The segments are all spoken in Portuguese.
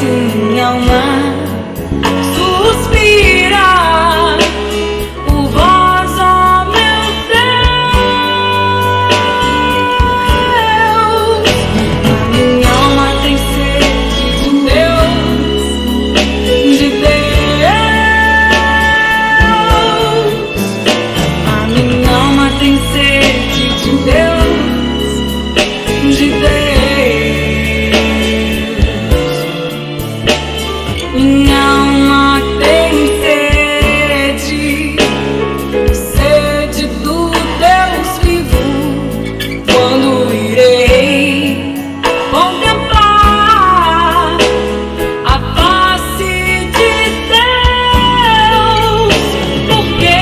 minha alma suspira por vós, ó meu Deus. A minha alma tem sede de Deus, de Deus. A minha alma tem sede de Deus, de Deus. Minha alma tem sede, sede do Deus vivo. Quando irei contemplar a face de Deus, porque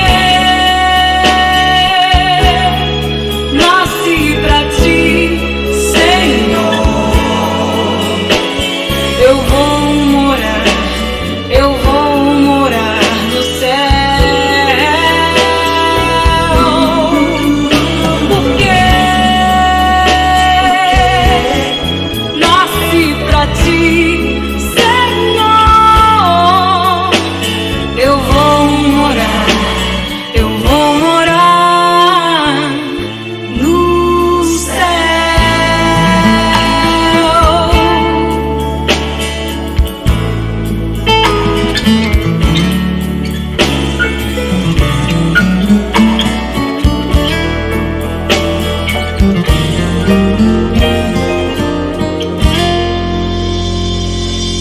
nasci pra ti, Senhor. Eu vou morar no céu, porque nasci pra ti, Senhor. Eu vou morar no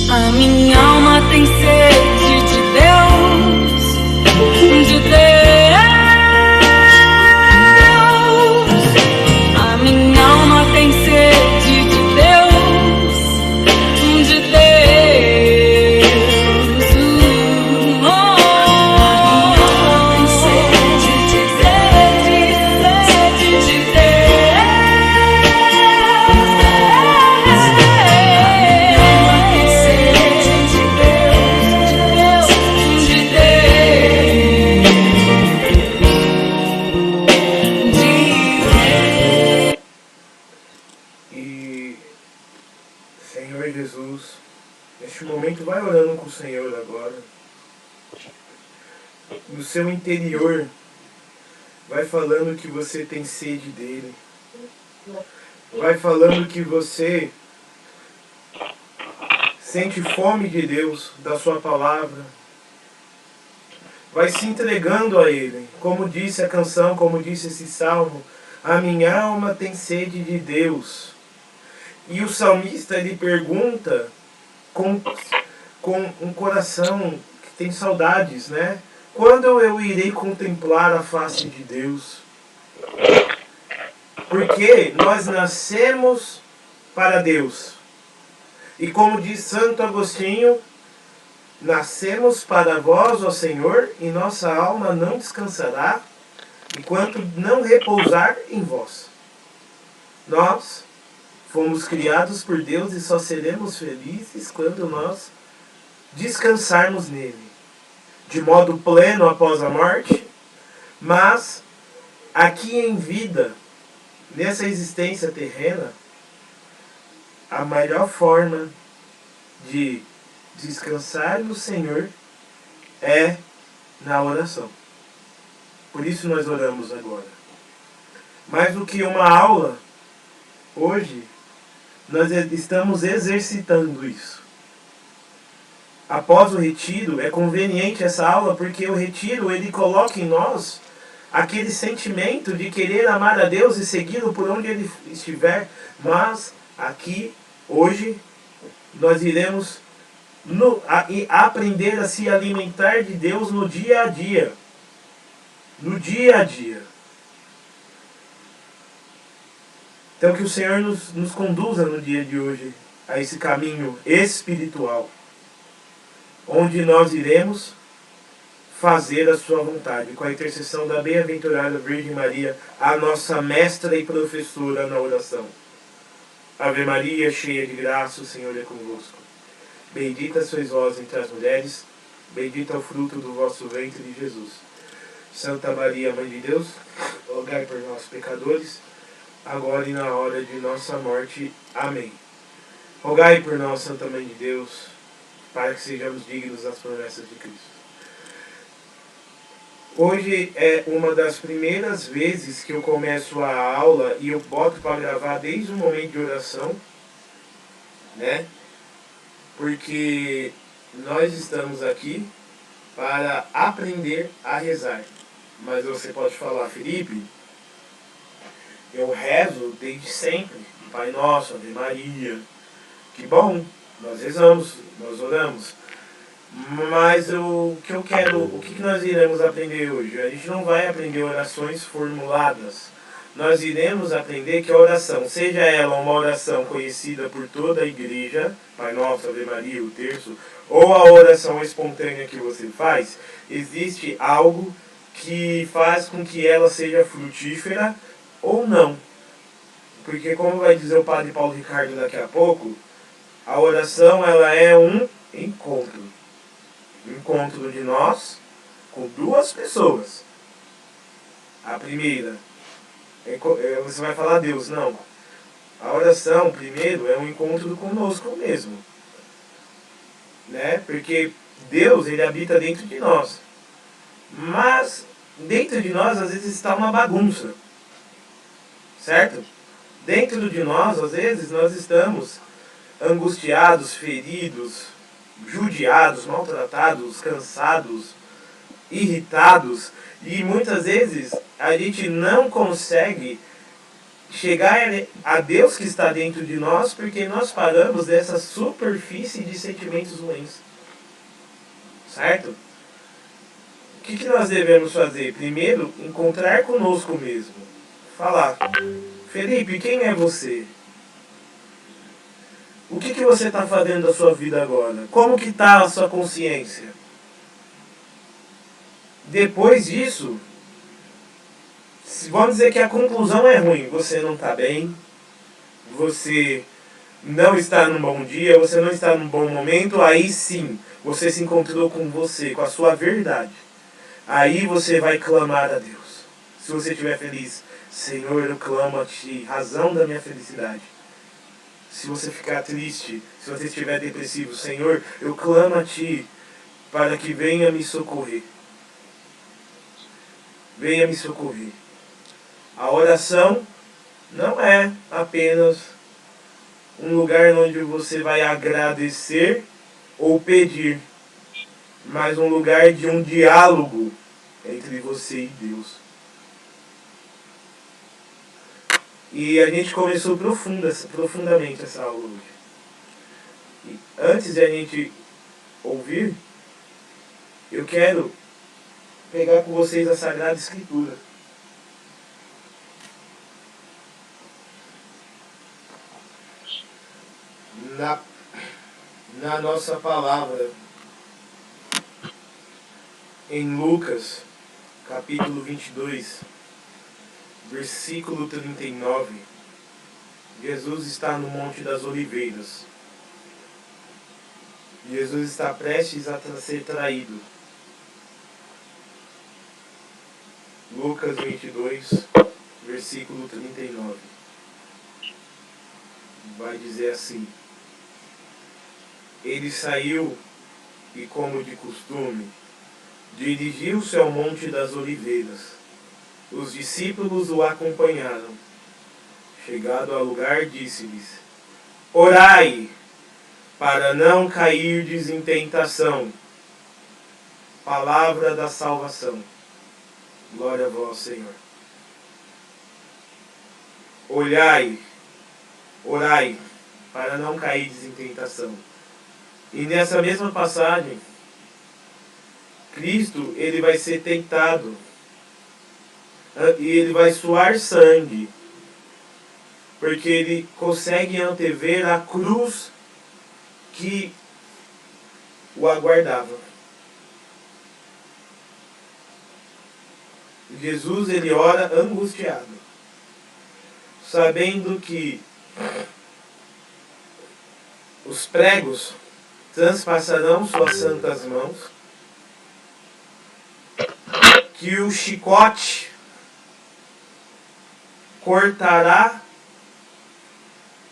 A minha alma tem sede de Deus, de Deus. A minha alma tem sede de Deus, de Deus. Oh, tem sede de E, Senhor Jesus, neste momento vai orando com o Senhor agora. No seu interior, vai falando que você tem sede dele. Vai falando que você sente fome de Deus, da sua palavra. Vai se entregando a ele. Como disse a canção, como disse esse salmo, a minha alma tem sede de Deus. E o salmista, ele pergunta com um coração que tem saudades, né? Quando eu irei contemplar a face de Deus? Porque nós nascemos para Deus. E como diz Santo Agostinho, nascemos para vós, ó Senhor, e nossa alma não descansará enquanto não repousar em vós. Nós fomos criados por Deus e só seremos felizes quando nós descansarmos nele, de modo pleno após a morte, mas aqui em vida, nessa existência terrena, a melhor forma de descansar no Senhor é na oração. Por isso nós oramos agora. Mais do que uma aula, hoje nós estamos exercitando isso. Após o retiro, é conveniente essa aula porque o retiro ele coloca em nós aquele sentimento de querer amar a Deus e segui-lo por onde ele estiver, mas aqui, hoje, nós iremos aprender a se alimentar de Deus no dia a dia. No dia a dia. Então que o Senhor nos conduza no dia de hoje a esse caminho espiritual, onde nós iremos fazer a sua vontade, com a intercessão da bem-aventurada Virgem Maria, a nossa mestra e professora na oração. Ave Maria, cheia de graça, o Senhor é convosco. Bendita sois vós entre as mulheres, bendito é o fruto do vosso ventre, Jesus. Santa Maria, Mãe de Deus, rogai por nós, pecadores, agora e na hora de nossa morte. Amém. Rogai por nós, Santa Mãe de Deus, para que sejamos dignos das promessas de Cristo. Hoje é uma das primeiras vezes que eu começo a aula e eu boto para gravar desde o momento de oração, né? Porque nós estamos aqui para aprender a rezar. Mas você pode falar, Felipe, eu rezo desde sempre. Pai Nosso, Ave Maria. Que bom, nós rezamos, nós oramos. Mas o que nós iremos aprender hoje? A gente não vai aprender orações formuladas. Nós iremos aprender que a oração, seja ela uma oração conhecida por toda a igreja, Pai Nosso, Ave Maria, o terço, ou a oração espontânea que você faz, existe algo que faz com que ela seja frutífera ou não. Porque, como vai dizer o Padre Paulo Ricardo daqui a pouco, a oração ela é um encontro. Encontro de nós com duas pessoas. A primeira, você vai falar Deus, não. A oração, primeiro, é um encontro conosco mesmo. Né? Porque Deus, ele habita dentro de nós. Mas dentro de nós, às vezes, está uma bagunça. Certo? Dentro de nós, às vezes, nós estamos angustiados, feridos, judiados, maltratados, cansados, irritados, e muitas vezes a gente não consegue chegar a Deus que está dentro de nós porque nós paramos dessa superfície de sentimentos ruins. Certo? O que nós devemos fazer? Primeiro, encontrar conosco mesmo. Falar, Felipe, quem é você? O que você está fazendo da sua vida agora? Como que está a sua consciência? Depois disso, vamos dizer que a conclusão é ruim. Você não está bem, você não está num bom dia, você não está num bom momento, aí sim, você se encontrou com você, com a sua verdade. Aí você vai clamar a Deus. Se você estiver feliz, Senhor, eu clamo a Ti, razão da minha felicidade. Se você ficar triste, se você estiver depressivo, Senhor, eu clamo a Ti para que venha me socorrer. Venha me socorrer. A oração não é apenas um lugar onde você vai agradecer ou pedir, mas um lugar de um diálogo entre você e Deus. E a gente começou profundamente essa aula hoje. E antes de a gente ouvir, eu quero pegar com vocês a Sagrada Escritura. Na nossa palavra, em Lucas, capítulo 22, versículo 39, Jesus está no Monte das Oliveiras. Jesus está prestes a ser traído. Lucas 22, versículo 39. Vai dizer assim: Ele saiu e, como de costume, dirigiu-se ao Monte das Oliveiras. Os discípulos o acompanharam. Chegado ao lugar, disse-lhes: Orai, para não cairdes em tentação. Palavra da salvação. Glória a vós, Senhor. Orai, para não cairdes em tentação. E nessa mesma passagem, Cristo, ele vai ser tentado. E ele vai suar sangue. Porque ele consegue antever a cruz que o aguardava. Jesus, ele ora angustiado, sabendo que os pregos transpassarão suas santas mãos, que o chicote cortará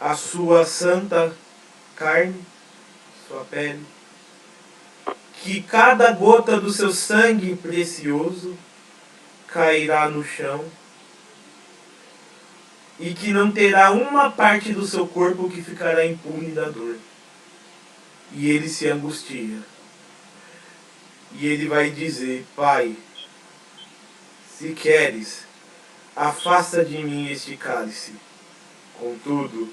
a sua santa carne, sua pele, que cada gota do seu sangue precioso cairá no chão e que não terá uma parte do seu corpo que ficará impune da dor. E ele se angustia. E ele vai dizer: Pai, se queres, afasta de mim este cálice. Contudo,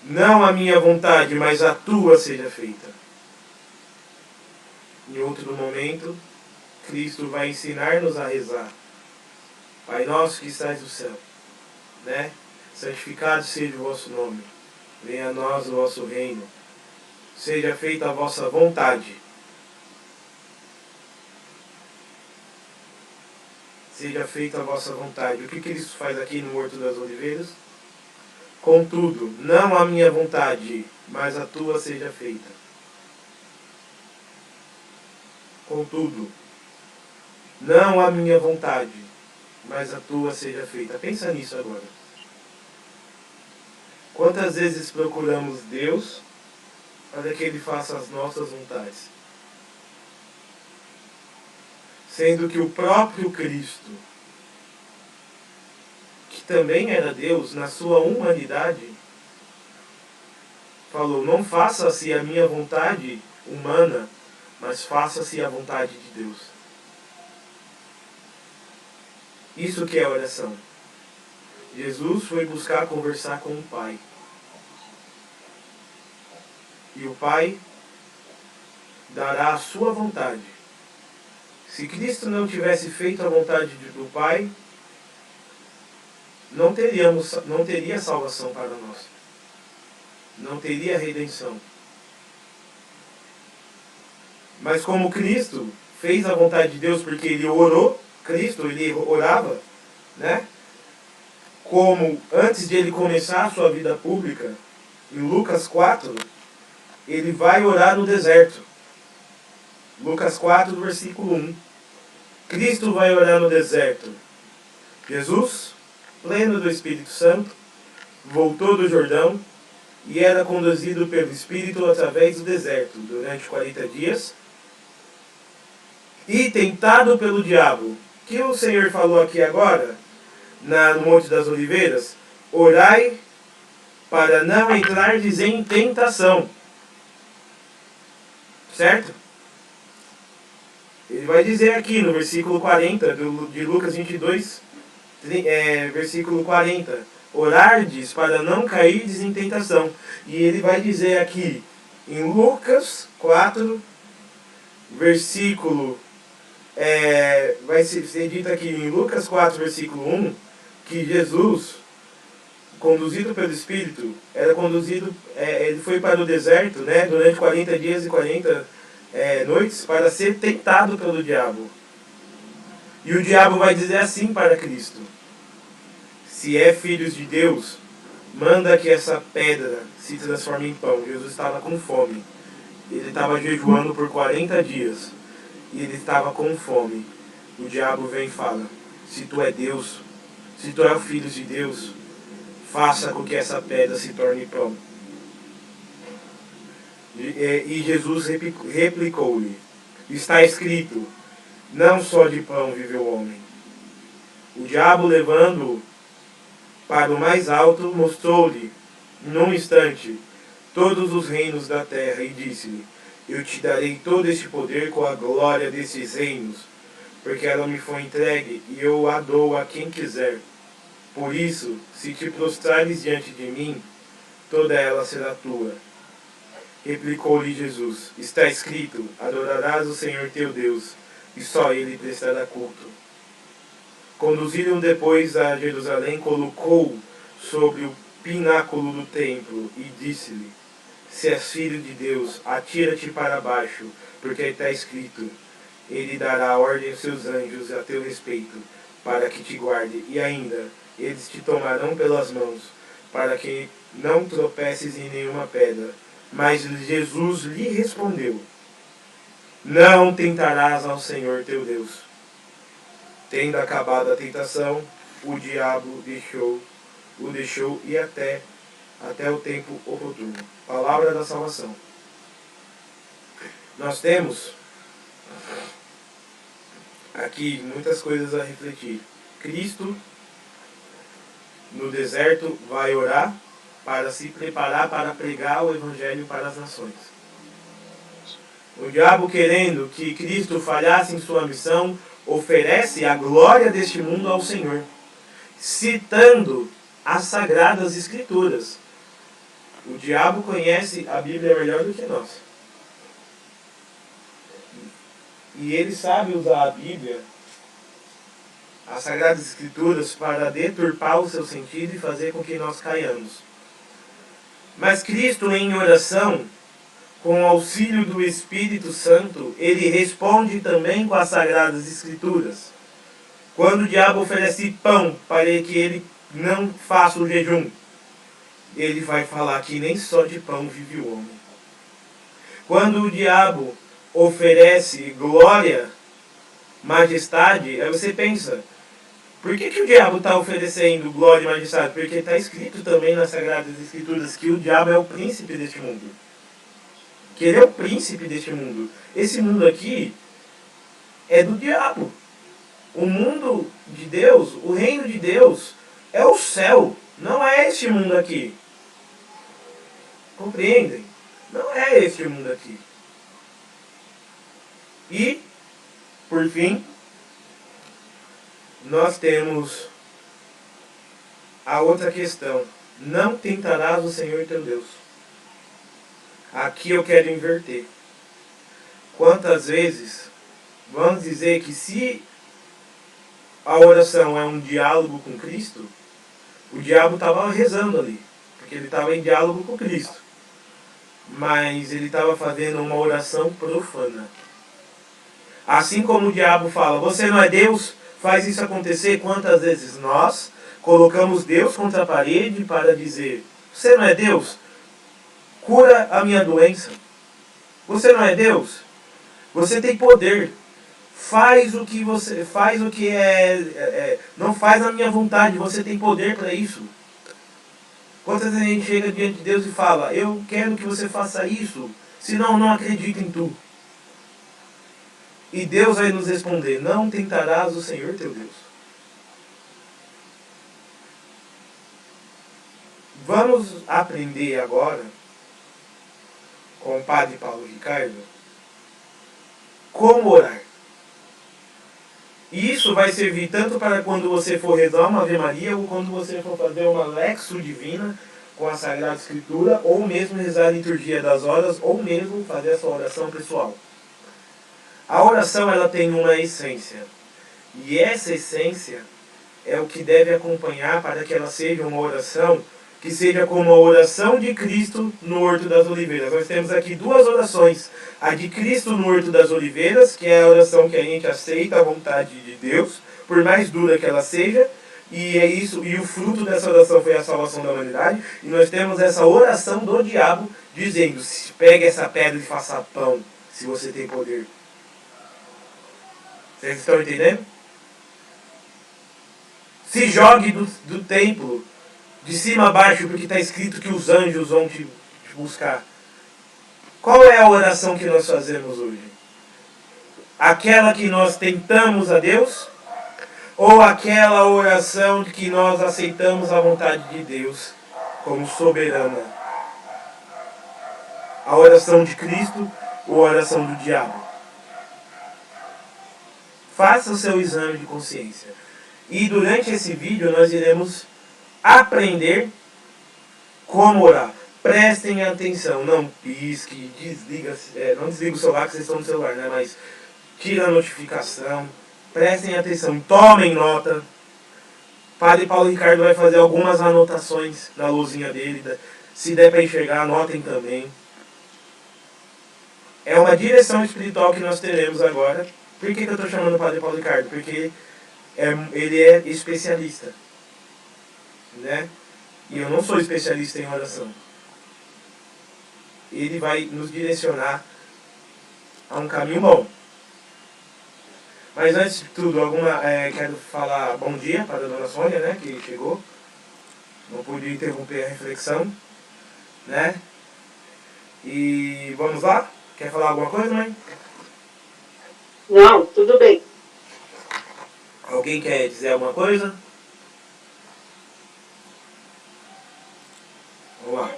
não a minha vontade, mas a tua seja feita. Em outro momento, Cristo vai ensinar-nos a rezar. Pai nosso que estás no céu, né? Santificado seja o vosso nome. Venha a nós o vosso reino. Seja feita a vossa vontade. Seja feita a vossa vontade. O que Cristo faz aqui no Horto das Oliveiras? Contudo, não a minha vontade, mas a tua seja feita. Contudo, não a minha vontade, mas a tua seja feita. Pensa nisso agora. Quantas vezes procuramos Deus para que Ele faça as nossas vontades? Sendo que o próprio Cristo, que também era Deus, na sua humanidade, falou: não faça-se a minha vontade humana, mas faça-se a vontade de Deus. Isso que é oração. Jesus foi buscar conversar com o Pai. E o Pai dará a sua vontade. Se Cristo não tivesse feito a vontade do Pai, não teria salvação para nós. Não teria redenção. Mas como Cristo fez a vontade de Deus porque Ele orou, Cristo, Ele orava, né? Como antes de Ele começar a sua vida pública, em Lucas 4, Ele vai orar no deserto. Lucas 4, versículo 1. Cristo vai orar no deserto. Jesus, pleno do Espírito Santo, voltou do Jordão e era conduzido pelo Espírito através do deserto durante 40 dias e tentado pelo diabo. O que o Senhor falou aqui agora, no Monte das Oliveiras? Orai para não entrardes em tentação. Certo? Ele vai dizer aqui no versículo 40 de Lucas 22, versículo 40, orardes para não cairdes em tentação. E ele vai dizer aqui em Lucas 4, versículo, vai ser dito aqui em Lucas 4, versículo 1, que Jesus, conduzido pelo Espírito, ele foi para o deserto, né, durante 40 dias e 40 noites para ser tentado pelo diabo. E o diabo vai dizer assim para Cristo: se é filhos de Deus, manda que essa pedra se transforme em pão. Jesus estava com fome. Ele estava jejuando por 40 dias. E ele estava com fome. O diabo vem e fala: se tu é Deus, se tu é o filho de Deus, faça com que essa pedra se torne pão. E Jesus replicou-lhe: está escrito, não só de pão vive o homem. O diabo, levando-o para o mais alto, mostrou-lhe, num instante, todos os reinos da terra, e disse-lhe: eu te darei todo este poder com a glória desses reinos, porque ela me foi entregue, e eu a dou a quem quiser. Por isso, se te prostrares diante de mim, toda ela será tua. Replicou-lhe Jesus: está escrito, adorarás o Senhor teu Deus, e só Ele prestará culto. Conduziram depois a Jerusalém, colocou sobre o pináculo do templo, e disse-lhe: se és filho de Deus, atira-te para baixo, porque está escrito, Ele dará ordem aos seus anjos a teu respeito, para que te guarde, e ainda, eles te tomarão pelas mãos, para que não tropeces em nenhuma pedra. Mas Jesus lhe respondeu: não tentarás ao Senhor teu Deus. Tendo acabado a tentação, o diabo o deixou e até o tempo oportuno. Palavra da salvação. Nós temos aqui muitas coisas a refletir. Cristo, no deserto, vai orar para se preparar para pregar o Evangelho para as nações. O diabo, querendo que Cristo falhasse em sua missão, oferece a glória deste mundo ao Senhor, citando as Sagradas Escrituras. O diabo conhece a Bíblia melhor do que nós. E ele sabe usar a Bíblia, as Sagradas Escrituras, para deturpar o seu sentido e fazer com que nós caiamos. Mas Cristo, em oração, com o auxílio do Espírito Santo, ele responde também com as Sagradas Escrituras. Quando o diabo oferece pão para que ele não faça o jejum, ele vai falar que nem só de pão vive o homem. Quando o diabo oferece glória, majestade, aí você pensa, por que o diabo está oferecendo glória e majestade? Porque está escrito também nas Sagradas Escrituras que o diabo é o príncipe deste mundo. Que ele é o príncipe deste mundo. Esse mundo aqui é do diabo. O mundo de Deus, o reino de Deus, é o céu. Não é este mundo aqui. Compreendem? Não é este mundo aqui. E, por fim, nós temos a outra questão. Não tentarás o Senhor teu Deus. Aqui eu quero inverter. Quantas vezes, vamos dizer que se a oração é um diálogo com Cristo, o diabo estava rezando ali, porque ele estava em diálogo com Cristo. Mas ele estava fazendo uma oração profana. Assim como o diabo fala, você não é Deus, faz isso acontecer. Quantas vezes nós colocamos Deus contra a parede para dizer, você não é Deus? Cura a minha doença. Você não é Deus? Você tem poder. Faz o que você faz, o que não faz a minha vontade. Você tem poder para isso. Quantas vezes a gente chega diante de Deus e fala, eu quero que você faça isso, senão não acredito em tu. E Deus vai nos responder, não tentarás o Senhor teu Deus. Vamos aprender agora com o Padre Paulo Ricardo como orar. E isso vai servir tanto para quando você for rezar uma Ave Maria, ou quando você for fazer uma Lexo Divina com a Sagrada Escritura, ou mesmo rezar a Liturgia das Horas, ou mesmo fazer a sua oração pessoal. A oração, ela tem uma essência. E essa essência é o que deve acompanhar para que ela seja uma oração que seja como a oração de Cristo no Horto das Oliveiras. Nós temos aqui duas orações. A de Cristo no Horto das Oliveiras, que é a oração que a gente aceita a vontade de Deus, por mais dura que ela seja, e é isso, e o fruto dessa oração foi a salvação da humanidade. E nós temos essa oração do diabo, dizendo, pegue essa pedra e faça pão, se você tem poder. Vocês estão entendendo? Se jogue do templo, de cima a baixo, porque está escrito que os anjos vão te buscar. Qual é a oração que nós fazemos hoje? Aquela que nós tentamos a Deus? Ou aquela oração de que nós aceitamos a vontade de Deus como soberana? A oração de Cristo ou a oração do diabo? Faça o seu exame de consciência. E durante esse vídeo nós iremos aprender como orar. Prestem atenção, não pisque, não desliga o celular que vocês estão no celular, né? Mas tira a notificação, prestem atenção, tomem nota. Padre Paulo Ricardo vai fazer algumas anotações na luzinha dele, se der para enxergar, anotem também. É uma direção espiritual que nós teremos agora. Por que eu estou chamando o Padre Paulo Ricardo? Porque ele é especialista, né? E eu não sou especialista em oração. Ele vai nos direcionar a um caminho bom. Mas antes de tudo, quero falar bom dia para a Dona Sônia, né, que chegou. Não pude interromper a reflexão, né? E vamos lá? Quer falar alguma coisa, mãe? Não, tudo bem. Alguém quer dizer alguma coisa? Vamos lá.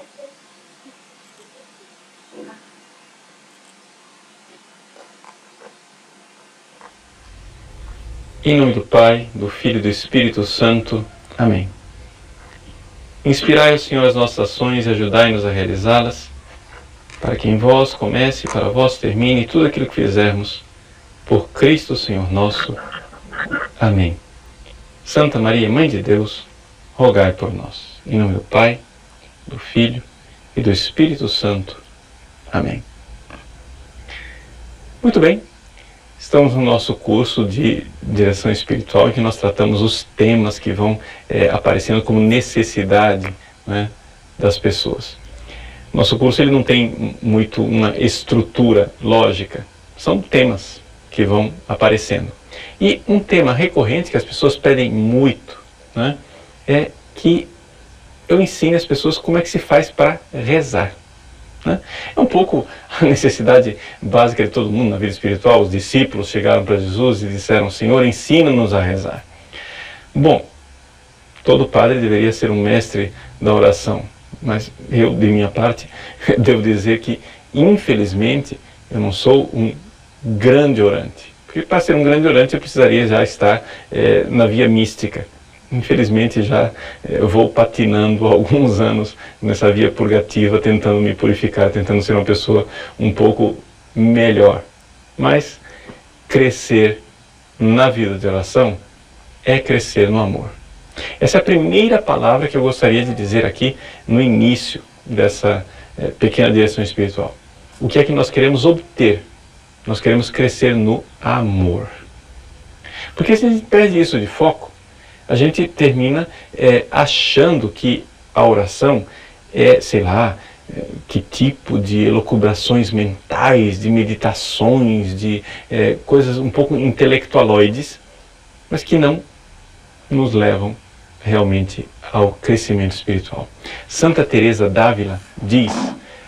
Em nome do Pai, do Filho e do Espírito Santo. Amém. Inspirai, Senhor, as nossas ações e ajudai-nos a realizá-las, para que em vós comece e para vós termine tudo aquilo que fizermos. Por Cristo, Senhor nosso. Amém. Santa Maria, Mãe de Deus, rogai por nós. Em nome do Pai, do Filho e do Espírito Santo. Amém. Muito bem. Estamos no nosso curso de direção espiritual, em que nós tratamos os temas que vão aparecendo como necessidade, né, das pessoas. Nosso curso ele não tem muito uma estrutura lógica, são temas que vão aparecendo. E um tema recorrente que as pessoas pedem muito, né, é que eu ensine as pessoas como é que se faz para rezar. Né? É um pouco a necessidade básica de todo mundo na vida espiritual. Os discípulos chegaram para Jesus e disseram: Senhor, ensina-nos a rezar. Bom, todo padre deveria ser um mestre da oração, mas eu, de minha parte, devo dizer que, infelizmente, eu não sou um grande orante. Porque para ser um grande orante eu precisaria já estar na via mística. Infelizmente já vou patinando há alguns anos nessa via purgativa, tentando me purificar, tentando ser uma pessoa um pouco melhor. Mas crescer na vida de oração é crescer no amor. Essa é a primeira palavra que eu gostaria de dizer aqui no início dessa pequena direção espiritual. O que é que nós queremos obter? Nós queremos crescer no amor. Porque se a gente perde isso de foco, a gente termina achando que a oração é, sei lá, que tipo de elucubrações mentais, de meditações, de coisas um pouco intelectualoides, mas que não nos levam realmente ao crescimento espiritual. Santa Teresa d'Ávila diz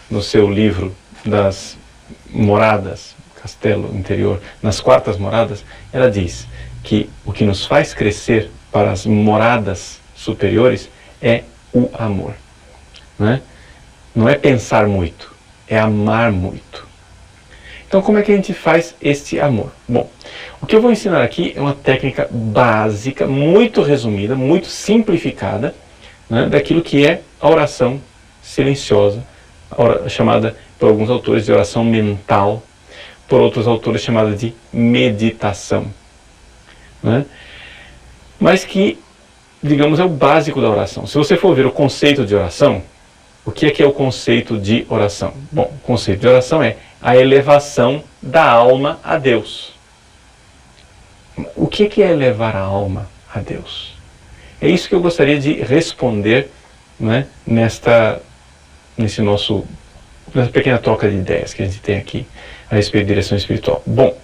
no seu livro das moradas, castelo interior, nas quartas moradas, ela diz que o que nos faz crescer para as moradas superiores é o amor. Né? Não é pensar muito, é amar muito. Então, como é que a gente faz este amor? Bom, o que eu vou ensinar aqui é uma técnica básica, muito resumida, muito simplificada, né, daquilo que é a oração silenciosa, chamada por alguns autores de oração mental, por outros autores chamada de meditação. Né? Mas que, digamos, é o básico da oração. Se você for ver o conceito de oração, o que é o conceito de oração? Bom, o conceito de oração é a elevação da alma a Deus. O que é elevar a alma a Deus? É isso que eu gostaria de responder, né, nessa pequena troca de ideias que a gente tem aqui a respeito de direção espiritual. Bom,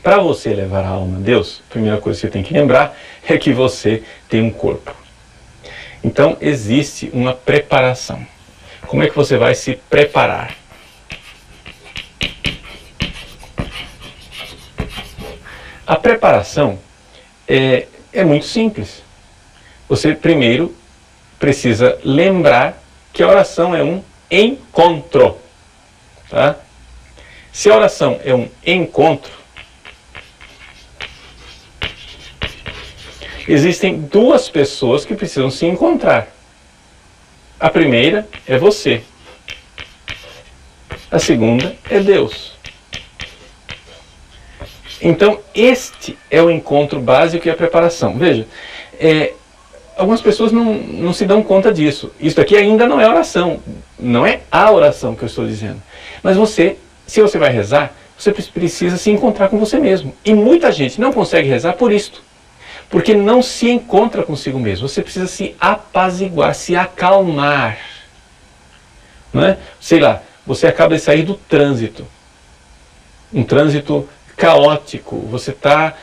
para você elevar a alma a Deus, a primeira coisa que você tem que lembrar é que você tem um corpo. Então, existe uma preparação. Como é que você vai se preparar? A preparação é muito simples. Você primeiro precisa lembrar que a oração é um encontro. Tá? Se a oração é um encontro, existem duas pessoas que precisam se encontrar. A primeira é você. A segunda é Deus. Então, este é o encontro básico e a preparação. Veja, algumas pessoas não se dão conta disso. Isso aqui ainda não é oração. Não é a oração que eu estou dizendo. Mas se você vai rezar, você precisa se encontrar com você mesmo. E muita gente não consegue rezar por isto. Porque não se encontra consigo mesmo. Você precisa se apaziguar, se acalmar. Não é? Sei lá, você acaba de sair do trânsito. Um trânsito caótico. Você está,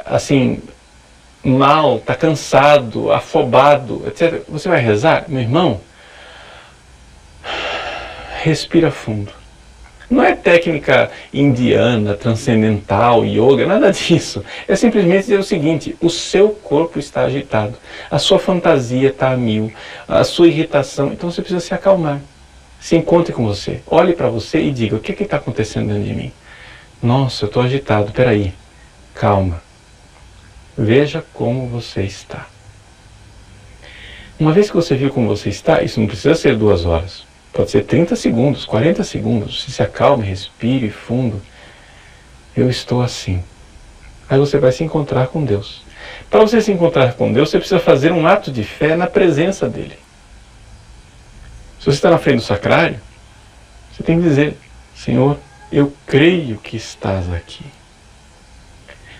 assim, mal, está cansado, afobado, etc. Você vai rezar? Meu irmão, respira fundo. Não é técnica indiana, transcendental, yoga, nada disso. É simplesmente dizer o seguinte: o seu corpo está agitado, a sua fantasia está a mil, a sua irritação, então você precisa se acalmar. Se encontre com você, olhe para você e diga: o que está acontecendo dentro de mim? Nossa, eu estou agitado, peraí, calma. Veja como você está. Uma vez que você viu como você está, isso não precisa ser 2 horas. Pode ser 30 segundos, 40 segundos. Se acalme, respire fundo. Eu estou assim. Aí você vai se encontrar com Deus. Para você se encontrar com Deus, você precisa fazer um ato de fé na presença dEle. Se você está na frente do sacrário, você tem que dizer: Senhor, eu creio que estás aqui.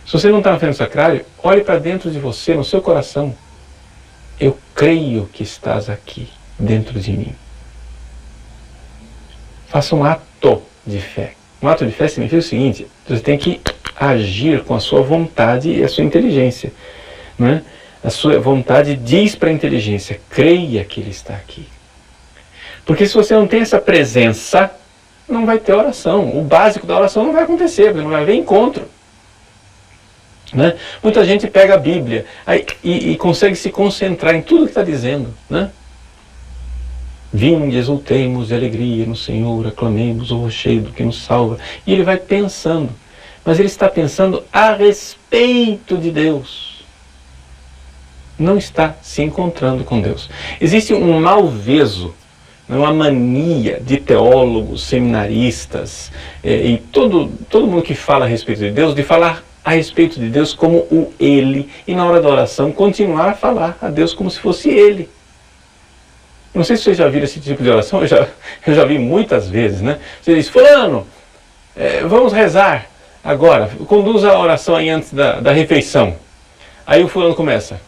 Se você não está na frente do sacrário, olhe para dentro de você, no seu coração. Eu creio que estás aqui, dentro de mim. Faça um ato de fé. Um ato de fé significa o seguinte: você tem que agir com a sua vontade e a sua inteligência. Não é? A sua vontade diz para a inteligência: creia que Ele está aqui. Porque se você não tem essa presença, não vai ter oração. O básico da oração não vai acontecer, porque não vai haver encontro. Né? Muita gente pega a Bíblia e consegue se concentrar em tudo que está dizendo. Né? Vinde, exultemos de alegria no Senhor, aclamemos o rochedo que nos salva. E ele vai pensando, mas ele está pensando a respeito de Deus. Não está se encontrando com Deus. Existe um malveso, uma mania de teólogos, seminaristas e todo mundo que fala a respeito de Deus, de falar a respeito de Deus como o Ele, e na hora da oração continuar a falar a Deus como se fosse Ele. Não sei se vocês já viram esse tipo de oração, eu já vi muitas vezes, né? Você diz: fulano, vamos rezar agora, conduza a oração aí antes da refeição. Aí o fulano começa: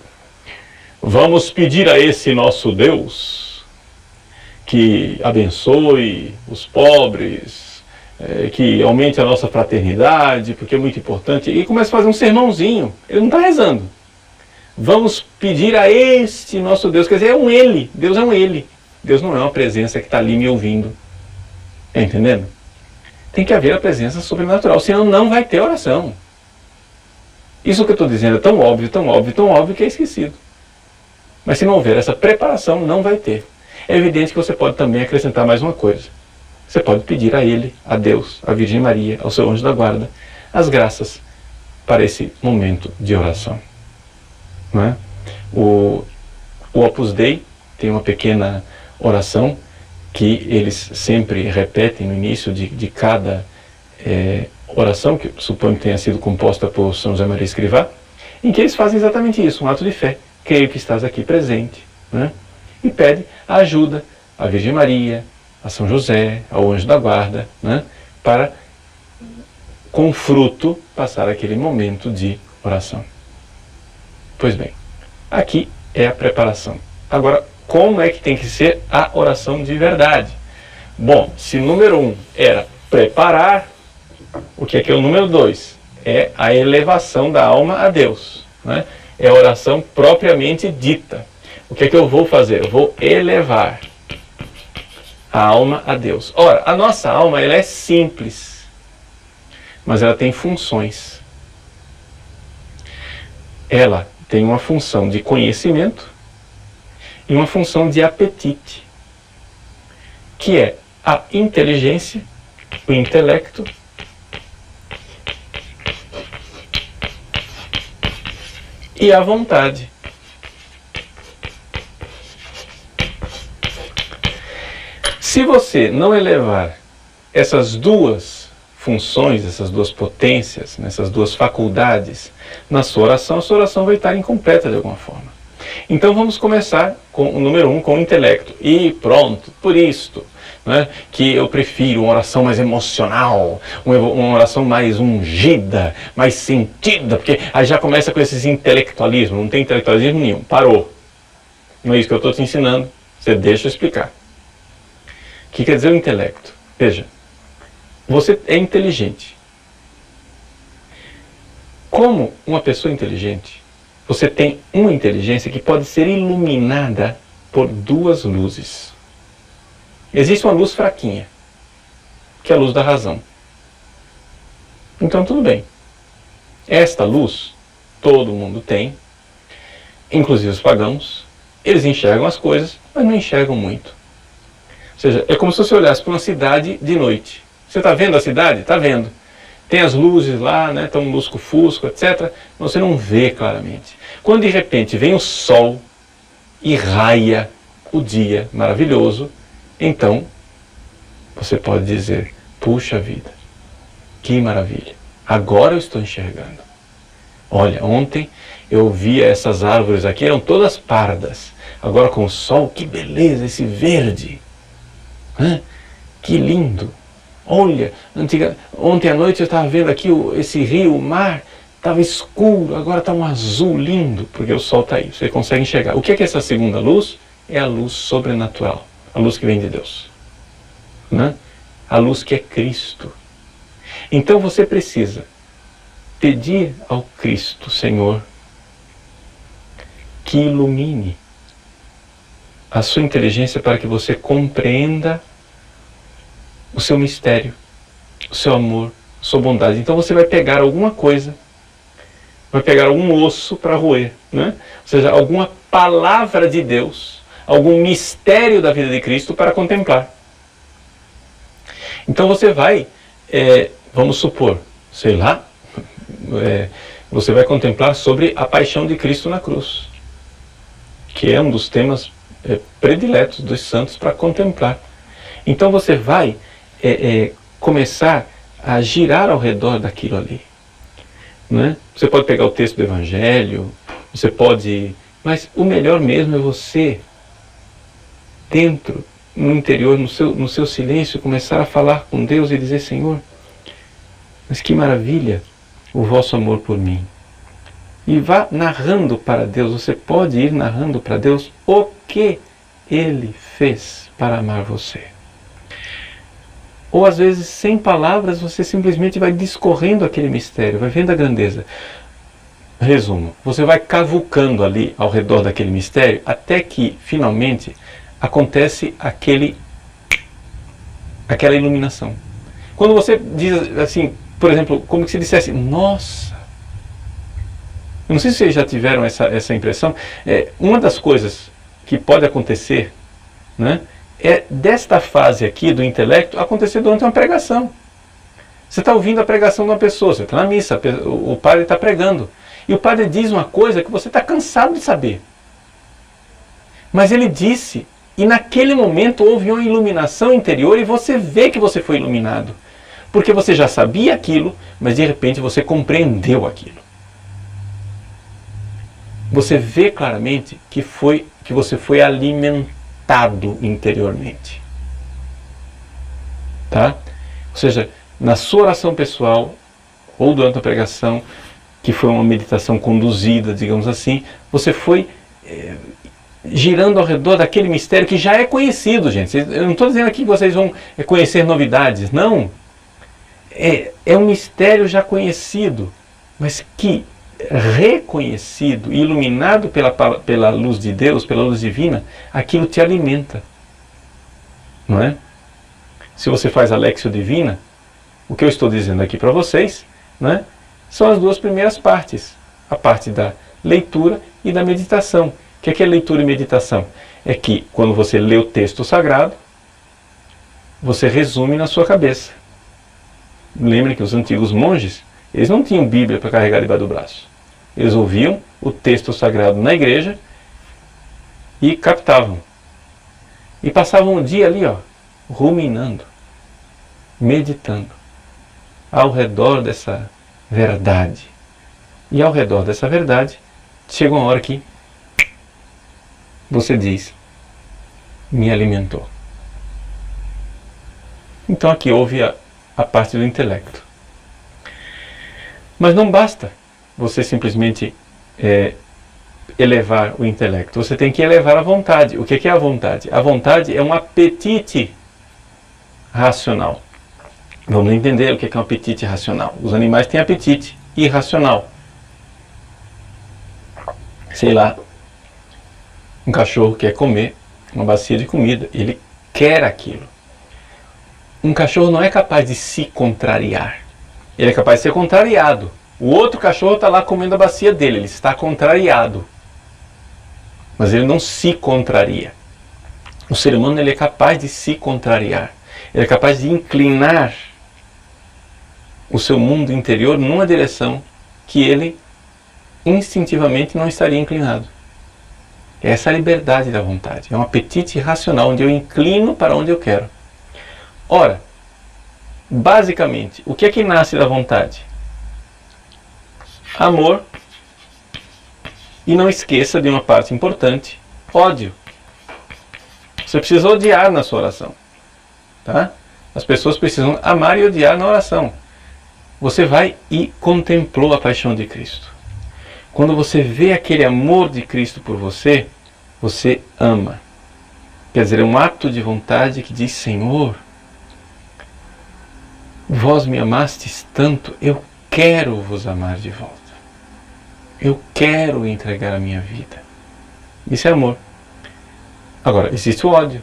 vamos pedir a esse nosso Deus que abençoe os pobres, que aumente a nossa fraternidade, porque é muito importante. E começa a fazer um sermãozinho. Ele não está rezando. Vamos pedir a este nosso Deus. Quer dizer, é um Ele. Deus é um Ele. Deus não é uma presença que está ali me ouvindo. Está entendendo? Tem que haver a presença sobrenatural, senão não vai ter oração. Isso que eu estou dizendo é tão óbvio, tão óbvio, tão óbvio que é esquecido. Mas se não houver essa preparação, não vai ter. É evidente que você pode também acrescentar mais uma coisa. Você pode pedir a Ele, a Deus, a Virgem Maria, ao seu anjo da guarda, as graças para esse momento de oração. Não é? O Opus Dei tem uma pequena oração que eles sempre repetem no início de cada oração, que suponho que tenha sido composta por São José Maria Escrivá, em que eles fazem exatamente isso, um ato de fé. Creio que estás aqui presente. Não é? E pede a ajuda à Virgem Maria, a São José, ao anjo da guarda, né, para, com fruto, passar aquele momento de oração. Pois bem, aqui é a preparação. Agora, como é que tem que ser a oração de verdade? Bom, se número 1 era preparar, o que é o número 2? É a elevação da alma a Deus. Né? É a oração propriamente dita. O que é que eu vou fazer? Eu vou elevar a alma a Deus. Ora, a nossa alma ela é simples, mas ela tem funções. Ela tem uma função de conhecimento e uma função de apetite, que é a inteligência, o intelecto e a vontade. Se você não elevar essas duas funções, essas duas potências, essas duas faculdades na sua oração, a sua oração vai estar incompleta de alguma forma. Então vamos começar com o número 1, com o intelecto. E pronto, por isto, né, que eu prefiro uma oração mais emocional, uma oração mais ungida, mais sentida, porque aí já começa com esses intelectualismos, não tem intelectualismo nenhum, parou. Não é isso que eu estou te ensinando, você deixa eu explicar. O que quer dizer o intelecto? Veja, você é inteligente. Como uma pessoa inteligente, você tem uma inteligência que pode ser iluminada por duas luzes. Existe uma luz fraquinha. que é a luz da razão. Então tudo bem. Esta luz todo mundo tem, inclusive os pagãos. Eles enxergam as coisas, mas não enxergam muito. Ou seja, é como se você olhasse para uma cidade de noite. Você está vendo a cidade? Está vendo. Tem as luzes lá, né? Tem um lusco-fusco, etc. Mas você não vê claramente. Quando de repente vem o sol e raia o dia maravilhoso, então você pode dizer, puxa vida, que maravilha, agora eu estou enxergando. Olha, ontem eu via essas árvores aqui, eram todas pardas. Agora com o sol, que beleza, esse verde. Que lindo. Olha, ontem à noite eu estava vendo aqui esse rio, o mar, estava escuro, agora está um azul lindo, porque o sol está aí, você consegue enxergar. O que é essa segunda luz? É a luz sobrenatural, a luz que vem de Deus. A luz que é Cristo. Então você precisa pedir ao Cristo, Senhor, que ilumine a sua inteligência para que você compreenda o seu mistério, o seu amor, a sua bondade. Então você vai pegar alguma coisa, vai pegar algum osso para roer, né? Ou seja, alguma palavra de Deus, algum mistério da vida de Cristo para contemplar. Então você vai, vamos supor, sei lá, você vai contemplar sobre a paixão de Cristo na cruz, que é um dos temas prediletos dos santos para contemplar. Então você vai começar a girar ao redor daquilo ali. Né? Você pode pegar o texto do Evangelho, você pode... Mas o melhor mesmo é você, dentro, no interior, no seu silêncio, começar a falar com Deus e dizer, Senhor, mas que maravilha o vosso amor por mim. E vá narrando para Deus, você pode ir narrando para Deus o que Ele fez para amar você. Ou às vezes, sem palavras, você simplesmente vai discorrendo aquele mistério, vai vendo a grandeza. Resumo, você vai cavucando ali ao redor daquele mistério, até que, finalmente, acontece aquela iluminação. Quando você diz assim, por exemplo, como se dissesse, nossa! Eu não sei se vocês já tiveram essa impressão. Uma das coisas que pode acontecer, né, é desta fase aqui do intelecto acontecer durante uma pregação. Você está ouvindo a pregação de uma pessoa, você está na missa, o padre está pregando. E o padre diz uma coisa que você está cansado de saber. Mas ele disse, e naquele momento houve uma iluminação interior e você vê que você foi iluminado. Porque você já sabia aquilo, mas de repente você compreendeu aquilo. Você vê claramente que você foi alimentado interiormente. Tá? Ou seja, na sua oração pessoal, ou durante a pregação, que foi uma meditação conduzida, digamos assim, você foi girando ao redor daquele mistério que já é conhecido, gente. Eu não estou dizendo aqui que vocês vão conhecer novidades, não. É um mistério já conhecido, mas que, reconhecido, iluminado pela luz de Deus, pela luz divina, aquilo te alimenta. Não é? Se você faz a Lexio Divina, o que eu estou dizendo aqui para vocês, né, são as duas primeiras partes. A parte da leitura e da meditação. O que é leitura e meditação? É que, quando você lê o texto sagrado, você resume na sua cabeça. Lembre que os antigos monges, eles não tinham Bíblia para carregar debaixo do braço. Eles ouviam o texto sagrado na igreja e captavam. E passavam o dia ali, ruminando, meditando, ao redor dessa verdade. E ao redor dessa verdade, chega uma hora que você diz, me alimentou. Então aqui houve a parte do intelecto. Mas não basta você simplesmente elevar o intelecto. Você tem que elevar a vontade. O que é a vontade? A vontade é um apetite racional. Vamos entender o que é um apetite racional. Os animais têm apetite irracional. Sei lá, um cachorro quer comer uma bacia de comida. Ele quer aquilo. um cachorro não é capaz de se contrariar. Ele é capaz de ser contrariado. O outro cachorro está lá comendo a bacia dele, ele está contrariado. Mas ele não se contraria. O ser humano ele é capaz de se contrariar. Ele é capaz de inclinar o seu mundo interior numa direção que ele instintivamente não estaria inclinado. Essa é a liberdade da vontade. É um apetite irracional, onde eu inclino para onde eu quero. Ora, basicamente, o que é que nasce da vontade? Amor. E não esqueça de uma parte importante: ódio. Você precisa odiar na sua oração. Tá? As pessoas precisam amar e odiar na oração. Você vai e contemplou a paixão de Cristo. Quando você vê aquele amor de Cristo por você, você ama. Quer dizer, é um ato de vontade que diz: Senhor, vós me amastes tanto, eu quero vos amar de volta. Eu quero entregar a minha vida. Isso é amor. Agora, existe o ódio.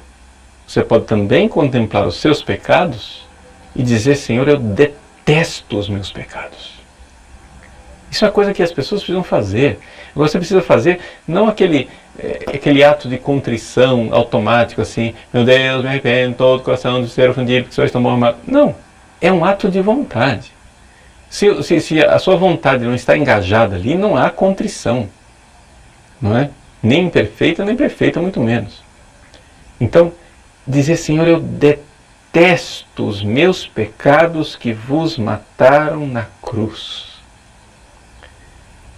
Você pode também contemplar os seus pecados e dizer: Senhor, eu detesto os meus pecados. Isso é uma coisa que as pessoas precisam fazer. Agora você precisa fazer não aquele ato de contrição automático, assim: meu Deus, me arrependo, todo o coração de ser ofendido, porque só estou morrendo. Não, é um ato de vontade. Se a sua vontade não está engajada ali, não há contrição. Não é? Nem imperfeita, nem perfeita, muito menos. Então, dizer: Senhor, eu detesto os meus pecados que vos mataram na cruz.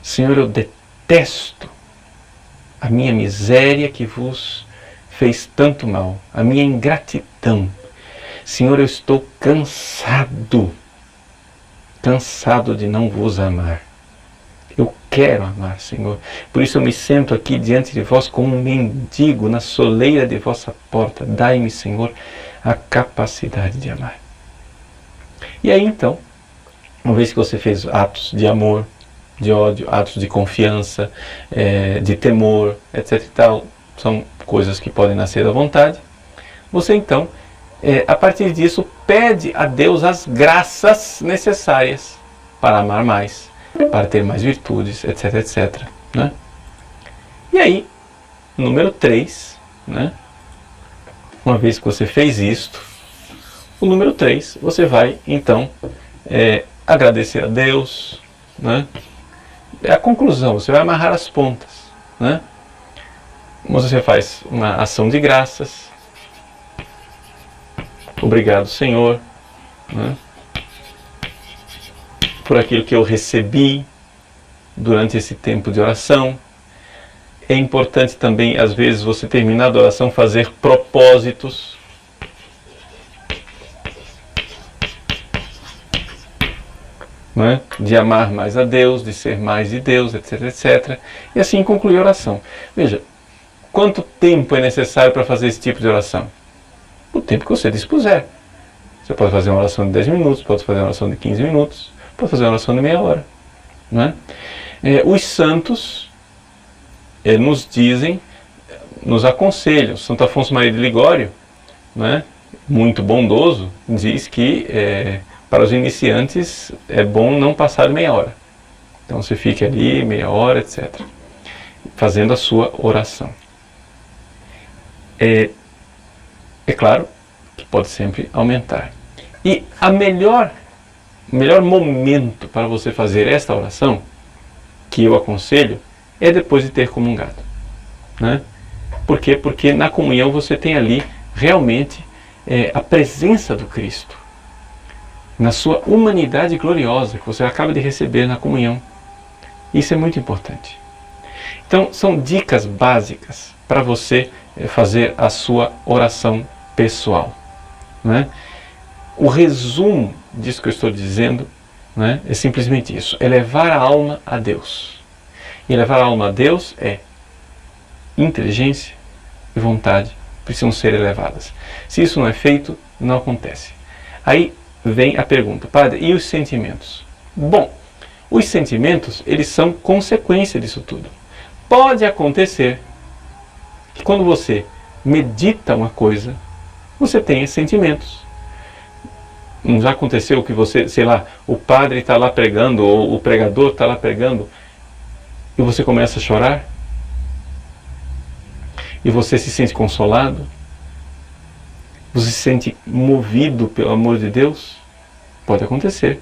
Senhor, eu detesto a minha miséria que vos fez tanto mal, a minha ingratidão. Senhor, eu estou cansado de não vos amar. Eu quero amar, Senhor. Por isso eu me sento aqui diante de vós como um mendigo na soleira de vossa porta. Dai-me, Senhor, a capacidade de amar. E aí então, uma vez que você fez atos de amor, de ódio, atos de confiança, de temor, etc e tal, são coisas que podem nascer da vontade, você então, a partir disso, pede a Deus as graças necessárias para amar mais, para ter mais virtudes, etc, etc. Né? E aí, número 3, né? Uma vez que você fez isto, o número 3, você vai então agradecer a Deus, né? É a conclusão, você vai amarrar as pontas, né? Você faz uma ação de graças. Obrigado, Senhor, né? Por aquilo que eu recebi durante esse tempo de oração. É importante também, às vezes, você terminar a oração, fazer propósitos. Não é? De amar mais a Deus, de ser mais de Deus, etc, etc. E assim concluir a oração. Veja, quanto tempo é necessário para fazer esse tipo de oração? O tempo que você dispuser. Você pode fazer uma oração de 10 minutos, pode fazer uma oração de 15 minutos, pode fazer uma oração de meia hora. Não é? Os santos nos dizem, nos aconselham. Santo Afonso Maria de Ligório, não é? Muito bondoso, diz que para os iniciantes é bom não passar de meia hora. Então você fique ali meia hora, etc. Fazendo a sua oração. É claro que pode sempre aumentar. E o melhor momento para você fazer esta oração, que eu aconselho, é depois de ter comungado. Né? Por quê? Porque na comunhão você tem ali realmente a presença do Cristo, na sua humanidade gloriosa, que você acaba de receber na comunhão. Isso é muito importante. Então, são dicas básicas para você fazer a sua oração pessoal. Né? O resumo disso que eu estou dizendo, né, é simplesmente isso: é levar a alma a Deus. E levar a alma a Deus é inteligência e vontade precisam ser elevadas. Se isso não é feito, não acontece. Aí vem a pergunta: padre, e os sentimentos? Bom, os sentimentos, eles são consequência disso tudo. Pode acontecer que quando você medita uma coisa, você tenha sentimentos. Não já aconteceu que você, sei lá, o padre está lá pregando, ou o pregador está lá pregando, e você começa a chorar? E você se sente consolado? Você se sente movido pelo amor de Deus? Pode acontecer.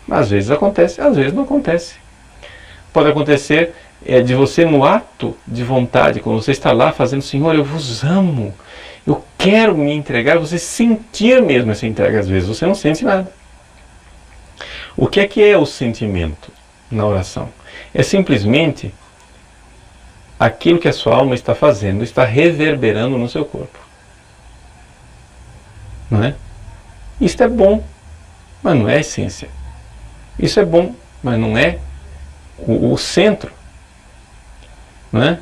Às vezes acontece, às vezes não acontece. Pode acontecer de você, no ato de vontade, quando você está lá fazendo, Senhor, eu vos amo, eu quero me entregar, você sentir mesmo essa entrega. Às vezes você não sente nada. O que é o sentimento na oração? É simplesmente aquilo que a sua alma está fazendo, está reverberando no seu corpo. Não é? Isto é bom, mas não é a essência. Isso é bom, mas não é o centro. Não é?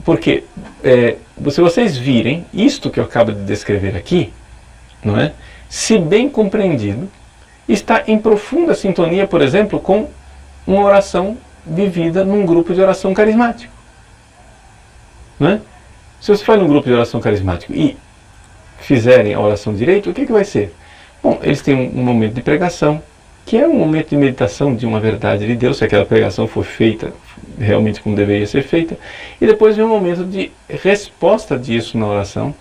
Porque se vocês virem isto que eu acabo de descrever aqui, não é? Se bem compreendido, está em profunda sintonia, por exemplo, com uma oração vivida num grupo de oração carismático. Não é? Se você for num grupo de oração carismático e fizerem a oração direito, o que vai ser? Bom, eles têm um momento de pregação, que é um momento de meditação de uma verdade de Deus, se aquela pregação for feita realmente como deveria ser feita, e depois vem um momento de resposta disso na oração,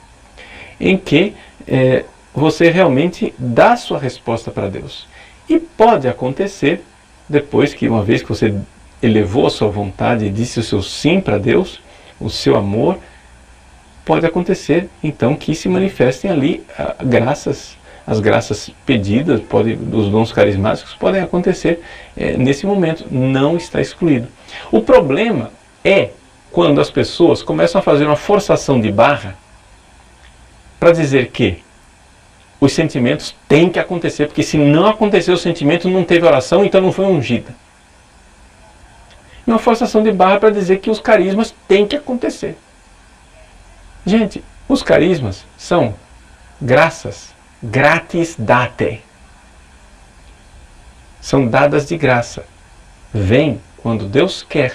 em que você realmente dá sua resposta para Deus. E pode acontecer, depois que, uma vez que você elevou a sua vontade e disse o seu sim para Deus, o seu amor, pode acontecer então que se manifestem ali as graças pedidas, os dons carismáticos podem acontecer nesse momento, não está excluído. O problema é quando as pessoas começam a fazer uma forçação de barra para dizer que os sentimentos têm que acontecer, porque se não acontecer o sentimento, não teve oração, então não foi ungida. E uma forçação de barra para dizer que os carismas têm que acontecer. Gente, os carismas são graças, gratis date. São dadas de graça. Vem quando Deus quer.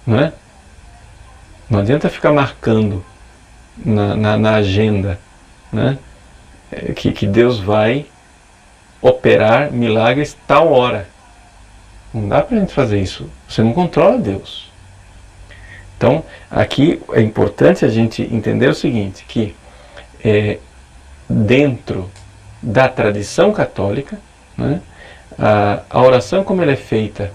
Não é? Não adianta ficar marcando na agenda, né? Que Deus vai operar milagres tal hora. Não dá para a gente fazer isso. Você não controla Deus. Então, aqui é importante a gente entender o seguinte, que dentro da tradição católica, né, a oração como ela é feita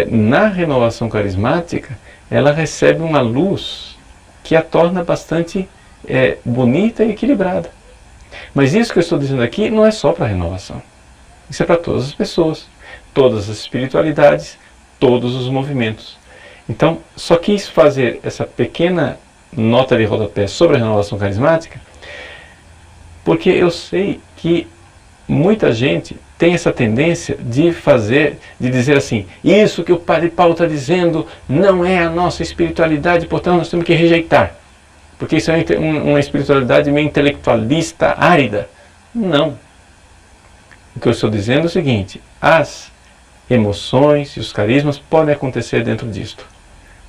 na renovação carismática, ela recebe uma luz que a torna bastante bonita e equilibrada. Mas isso que eu estou dizendo aqui não é só para a renovação. Isso é para todas as pessoas, todas as espiritualidades, todos os movimentos. Então, só quis fazer essa pequena nota de rodapé sobre a renovação carismática, porque eu sei que muita gente tem essa tendência de dizer assim, isso que o Padre Paulo está dizendo não é a nossa espiritualidade, portanto nós temos que rejeitar. Porque isso é uma espiritualidade meio intelectualista, árida. Não. O que eu estou dizendo é o seguinte, as emoções e os carismas podem acontecer dentro disto.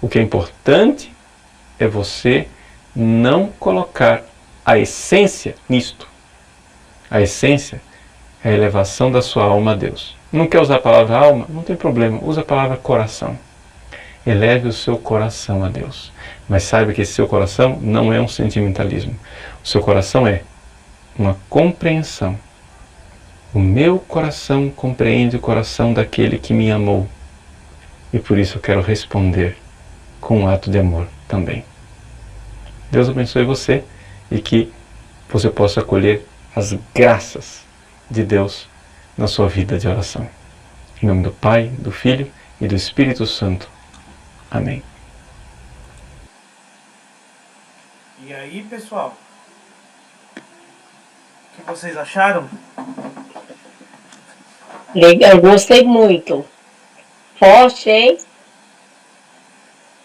O que é importante é você não colocar a essência nisto. A essência é a elevação da sua alma a Deus. Não quer usar a palavra alma? Não tem problema, usa a palavra coração. Eleve o seu coração a Deus. Mas saiba que esse seu coração não é um sentimentalismo. O seu coração é uma compreensão. O meu coração compreende o coração daquele que me amou. E por isso eu quero responder com um ato de amor também. Deus abençoe você e que você possa colher as graças de Deus na sua vida de oração. Em nome do Pai, do Filho e do Espírito Santo. Amém. E aí, pessoal? O que vocês acharam? Legal, gostei muito. Forte, hein?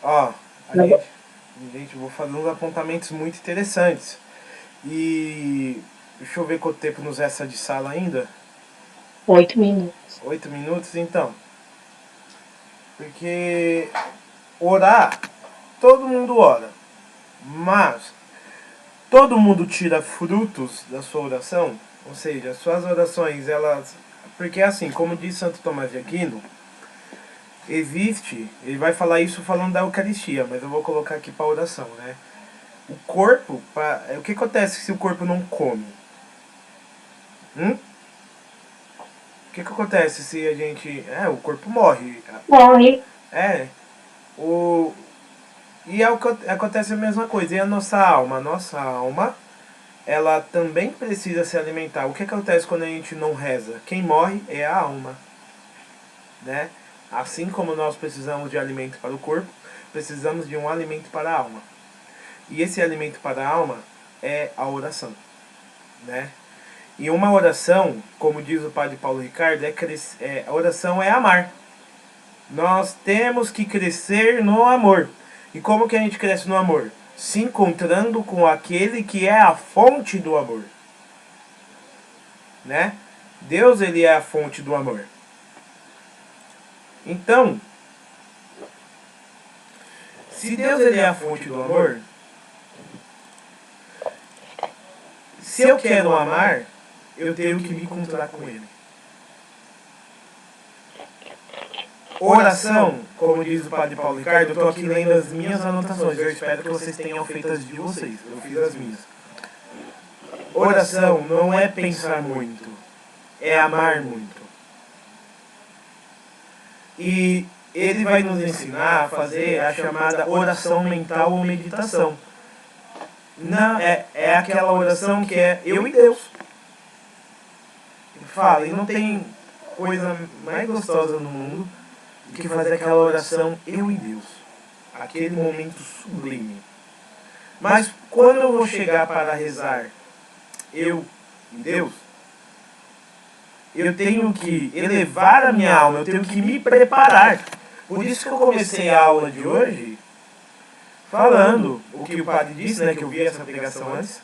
Ó, gente, vou fazer uns apontamentos muito interessantes. E deixa eu ver quanto tempo nos resta de sala ainda. 8 minutos. 8 minutos, então. Porque orar, todo mundo ora. Mas todo mundo tira frutos da sua oração? Ou seja, suas orações, elas... Porque assim, como diz Santo Tomás de Aquino, existe... Ele vai falar isso falando da Eucaristia, mas eu vou colocar aqui para oração, né? O corpo... O que acontece se o corpo não come? O que acontece se a gente... o corpo morre. Morre. E acontece a mesma coisa. E a nossa alma? A nossa alma, ela também precisa se alimentar. O que acontece quando a gente não reza? Quem morre é a alma. Né? Assim como nós precisamos de alimento para o corpo, precisamos de um alimento para a alma. E esse alimento para a alma é a oração. Né? E uma oração, como diz o padre Paulo Ricardo, a oração é amar. Nós temos que crescer no amor. E como que a gente cresce no amor? Se encontrando com aquele que é a fonte do amor. Né? Deus, ele é a fonte do amor. Então, se Deus, ele é a fonte do amor, se eu quero amar, eu tenho que me encontrar com ele. Oração, como diz o padre Paulo Ricardo, eu estou aqui lendo as minhas anotações. Eu espero que vocês tenham feito as de vocês. Eu fiz as minhas. Oração não é pensar muito, é amar muito. E ele vai nos ensinar a fazer a chamada oração mental ou meditação. Não, é aquela oração que é eu e Deus. Ele fala, e não tem coisa mais gostosa no mundo do que fazer aquela oração eu e Deus. Aquele momento sublime. Mas quando eu vou chegar para rezar eu e Deus, eu tenho que elevar a minha alma, eu tenho que me preparar. Por isso que eu comecei a aula de hoje falando o que o padre disse, né, que eu vi essa pregação antes,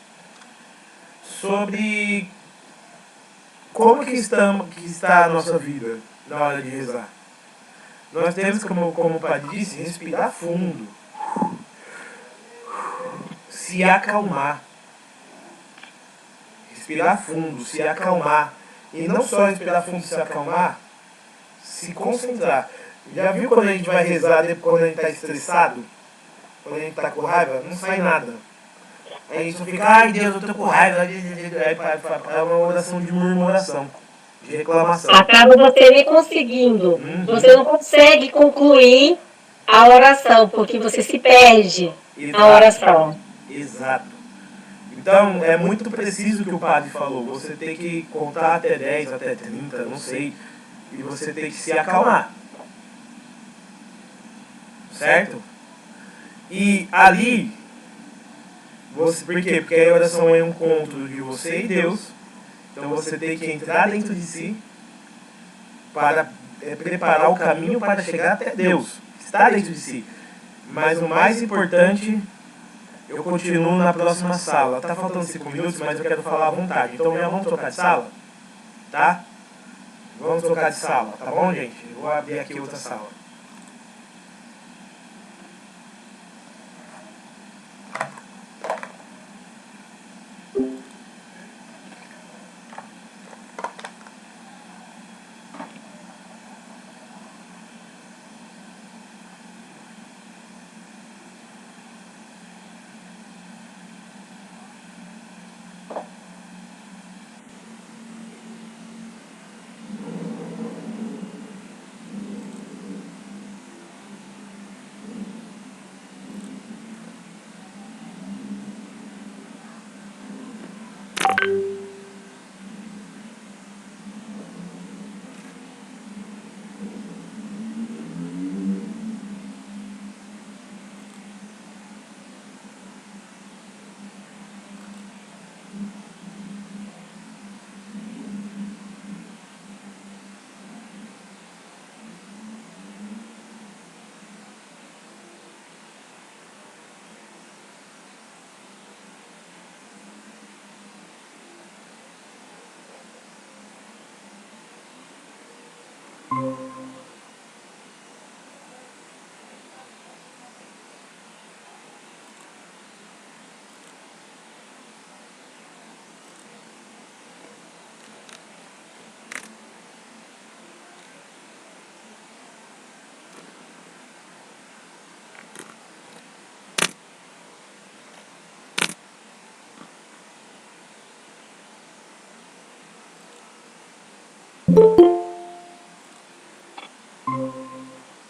sobre como que está a nossa vida na hora de rezar. Nós temos, como o padre disse, respirar fundo, se acalmar. Respirar fundo, se acalmar. E não só respirar fundo e se acalmar, se concentrar. Já viu quando a gente vai rezar quando a gente está estressado? Quando a gente está com raiva? Não sai nada. Aí a gente só fica, ai Deus, eu tô com raiva. É uma oração de murmuração, de reclamação. Acaba você nem conseguindo. Você não consegue concluir a oração, porque você se perde na oração. Exato. Então, é muito preciso o que o padre falou. Você tem que contar até 10, até 30, não sei. E você tem que se acalmar. Certo? E ali, por quê? Porque a oração é um encontro de você e Deus. Então você tem que entrar dentro de si para preparar o caminho para chegar até Deus. Está dentro de si. Mas o mais importante... Eu continuo na próxima sala. Tá faltando 5 minutos, mas eu quero falar à vontade. Então já vamos trocar de sala? Tá? Vamos trocar de sala, tá bom, gente? Eu vou abrir aqui outra sala.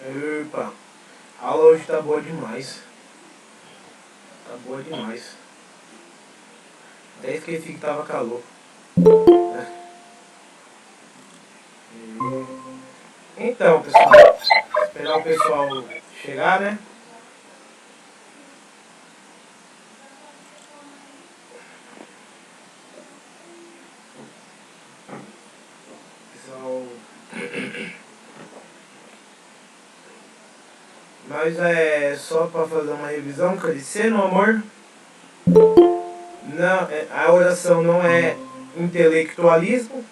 Epa, a aula hoje tá boa demais. Tá boa demais. Até esqueci que tava calor. Então, pessoal, esperar o pessoal chegar, né? Pessoal, mas é só para fazer uma revisão, crescer no amor. Não, a oração não é intelectualismo,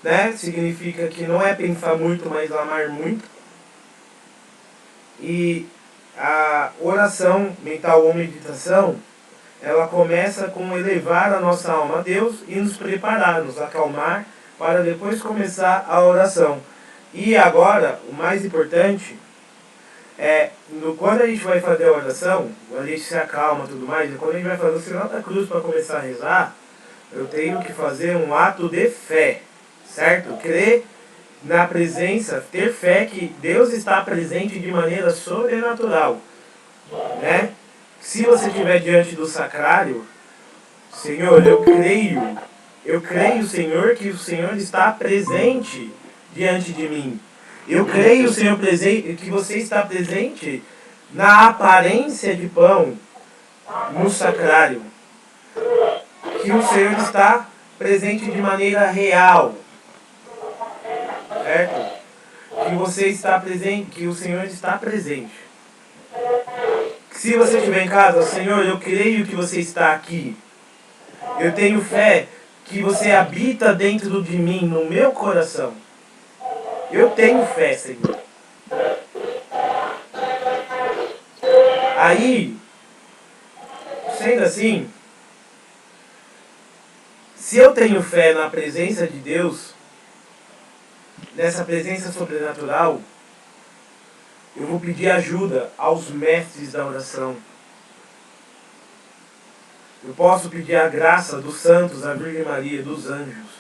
né? Significa que não é pensar muito, mas amar muito. E a oração mental ou meditação, ela começa com elevar a nossa alma a Deus e nos preparar, nos acalmar, para depois começar a oração. E agora, o mais importante quando a gente vai fazer a oração, a gente se acalma e tudo mais, e quando a gente vai fazer o sinal da cruz para começar a rezar, eu tenho que fazer um ato de fé, certo? Crer na presença, ter fé que Deus está presente de maneira sobrenatural, né? Se você estiver diante do sacrário, Senhor, eu creio, Senhor, que o Senhor está presente diante de mim. Eu creio, Senhor, que você está presente na aparência de pão, no sacrário. Que o Senhor está presente de maneira real. Certo? Que você está presente, que o Senhor está presente. Se você estiver em casa, Senhor, eu creio que você está aqui. Eu tenho fé que você habita dentro de mim, no meu coração. Eu tenho fé, Senhor. Aí, sendo assim, se eu tenho fé na presença de Deus, nessa presença sobrenatural, eu vou pedir ajuda aos mestres da oração. Eu posso pedir a graça dos santos, da Virgem Maria, dos anjos,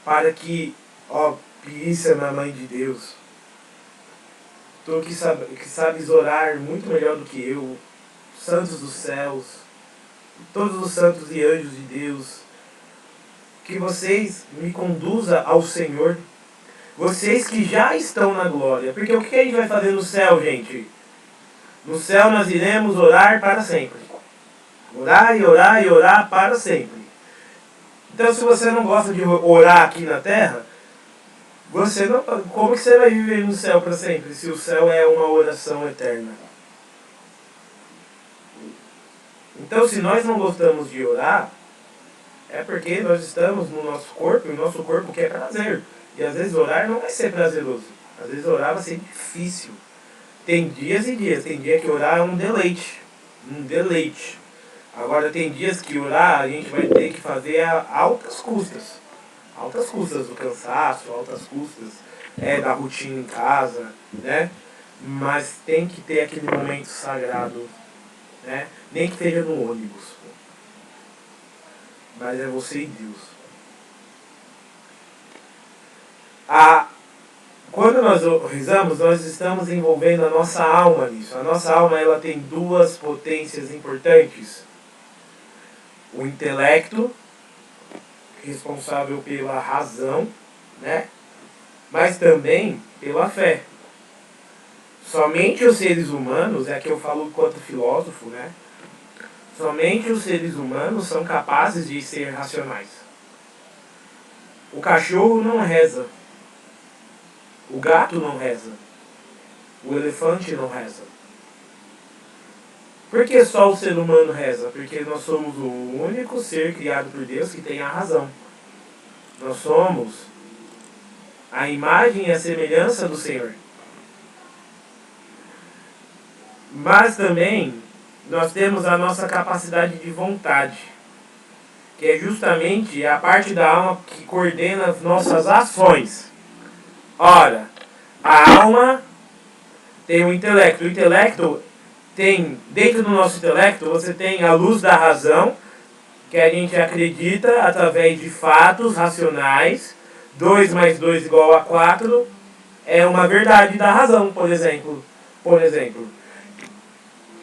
para que, ó, Puríssima Mãe de Deus, tu que sabes orar muito melhor do que eu, santos dos céus, todos os santos e anjos de Deus, que vocês me conduzam ao Senhor, vocês que já estão na glória, porque o que a gente vai fazer no céu, gente? No céu nós iremos orar para sempre. Orar e orar e orar para sempre. Então, se você não gosta de orar aqui na terra, como que você vai viver no céu para sempre, se o céu é uma oração eterna? Então, se nós não gostamos de orar, é porque nós estamos no nosso corpo, e o nosso corpo quer prazer. E às vezes orar não vai ser prazeroso. Às vezes orar vai ser difícil. Tem dias e dias. Tem dia que orar é um deleite. Um deleite. Agora tem dias que orar a gente vai ter que fazer a altas custas. Altas custas do cansaço, altas custas da rotina em casa, né? Mas tem que ter aquele momento sagrado, né? Nem que esteja no ônibus. Mas é você e Deus. Quando nós rezamos, nós estamos envolvendo a nossa alma nisso. A nossa alma ela tem duas potências importantes. O intelecto, responsável pela razão, né? Mas também pela fé. Somente os seres humanos, é que eu falo enquanto filósofo, né? Somente os seres humanos são capazes de ser racionais. O cachorro não reza. O gato não reza. O elefante não reza. Por que só o ser humano reza? Porque nós somos o único ser criado por Deus que tem a razão. Nós somos a imagem e a semelhança do Senhor. Mas também nós temos a nossa capacidade de vontade, que é justamente a parte da alma que coordena as nossas ações. Ora, a alma tem o intelecto. O intelecto tem, dentro do nosso intelecto, você tem a luz da razão que a gente acredita através de fatos racionais. 2 mais 2 igual a 4 é uma verdade da razão, por exemplo.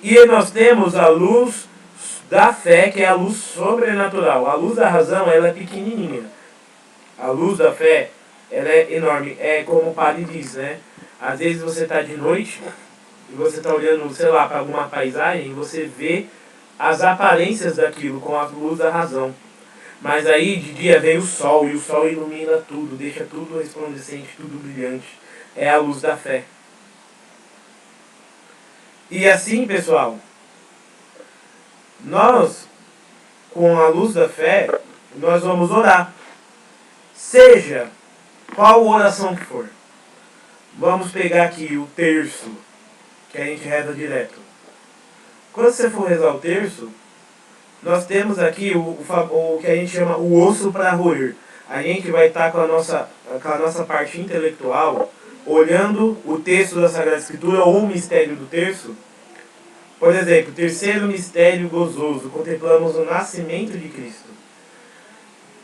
E nós temos a luz da fé, que é a luz sobrenatural. A luz da razão, ela é pequenininha. A luz da fé, ela é enorme. É como o padre diz, né? Às vezes você está de noite e você está olhando, sei lá, para alguma paisagem e você vê as aparências daquilo com a luz da razão. Mas aí de dia vem o sol, e o sol ilumina tudo, deixa tudo resplandecente, tudo brilhante. É a luz da fé. E assim, pessoal, nós, com a luz da fé, nós vamos orar. Seja qual oração que for. Vamos pegar aqui o terço, que a gente reza direto. Quando você for rezar o terço, nós temos aqui o que a gente chama o osso para roer. A gente vai estar com a nossa parte intelectual, olhando o texto da Sagrada Escritura ou o mistério do terço. Por exemplo, terceiro mistério gozoso, contemplamos o nascimento de Cristo.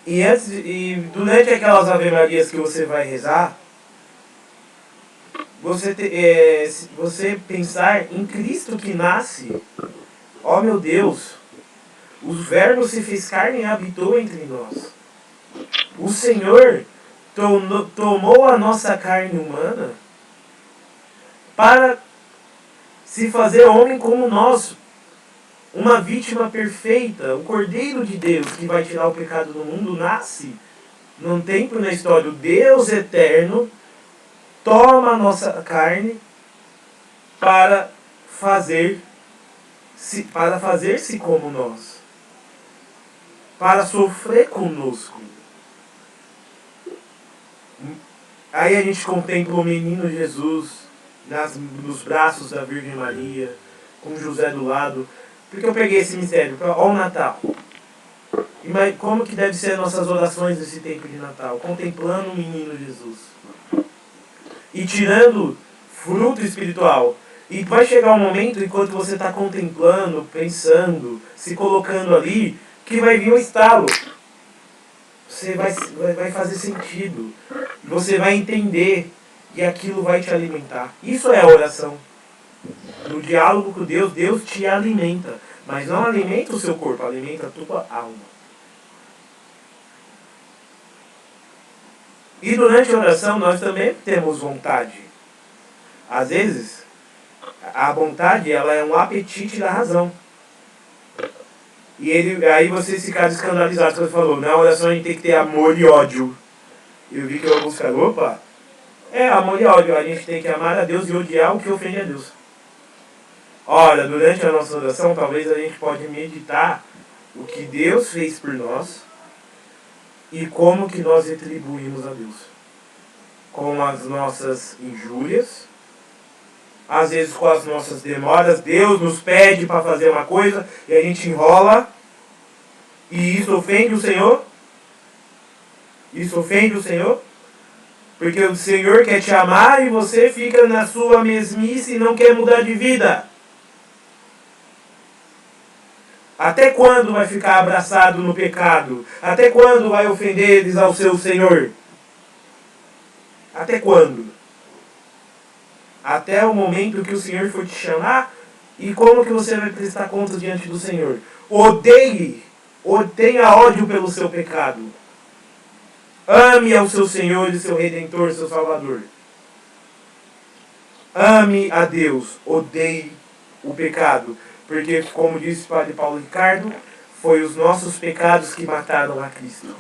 E durante aquelas ave-marias que você vai rezar, você pensar em Cristo que nasce. Ó meu Deus, o Verbo se fez carne e habitou entre nós. O Senhor tomou a nossa carne humana para se fazer homem como nós, uma vítima perfeita, o Cordeiro de Deus que vai tirar o pecado do mundo, nasce num tempo na história. O Deus eterno toma a nossa carne para fazer-se como nós, para sofrer conosco. Aí a gente contempla o menino Jesus nos braços da Virgem Maria, com José do lado. Porque eu peguei esse mistério para o Natal. E como que deve ser nossas orações nesse tempo de Natal? Contemplando o menino Jesus. E tirando fruto espiritual. E vai chegar um momento, enquanto você está contemplando, pensando, se colocando ali, que vai vir um estalo. Você vai fazer sentido. Você vai entender. E aquilo vai te alimentar. Isso é a oração. No diálogo com Deus, Deus te alimenta. Mas não alimenta o seu corpo, alimenta a tua alma. E durante a oração nós também temos vontade. Às vezes, a vontade ela é um apetite da razão. E aí vocês ficaram escandalizados quando falou, na oração a gente tem que ter amor e ódio. Eu vi que alguns falaram, opa, amor e ódio, a gente tem que amar a Deus e odiar o que ofende a Deus. Ora, durante a nossa oração, talvez a gente pode meditar o que Deus fez por nós e como que nós retribuímos a Deus. Com as nossas injúrias, às vezes com as nossas demoras. Deus nos pede para fazer uma coisa e a gente enrola e isso ofende o Senhor. Isso ofende o Senhor. Porque o Senhor quer te amar e você fica na sua mesmice e não quer mudar de vida. Até quando vai ficar abraçado no pecado? Até quando vai ofender ao seu Senhor? Até quando? Até o momento que o Senhor for te chamar. E como que você vai prestar contas diante do Senhor? Tenha ódio pelo seu pecado. Ame ao seu Senhor e seu Redentor, seu Salvador. Ame a Deus, odeie o pecado. Porque, como disse o Padre Paulo Ricardo, foi os nossos pecados que mataram a Cristo.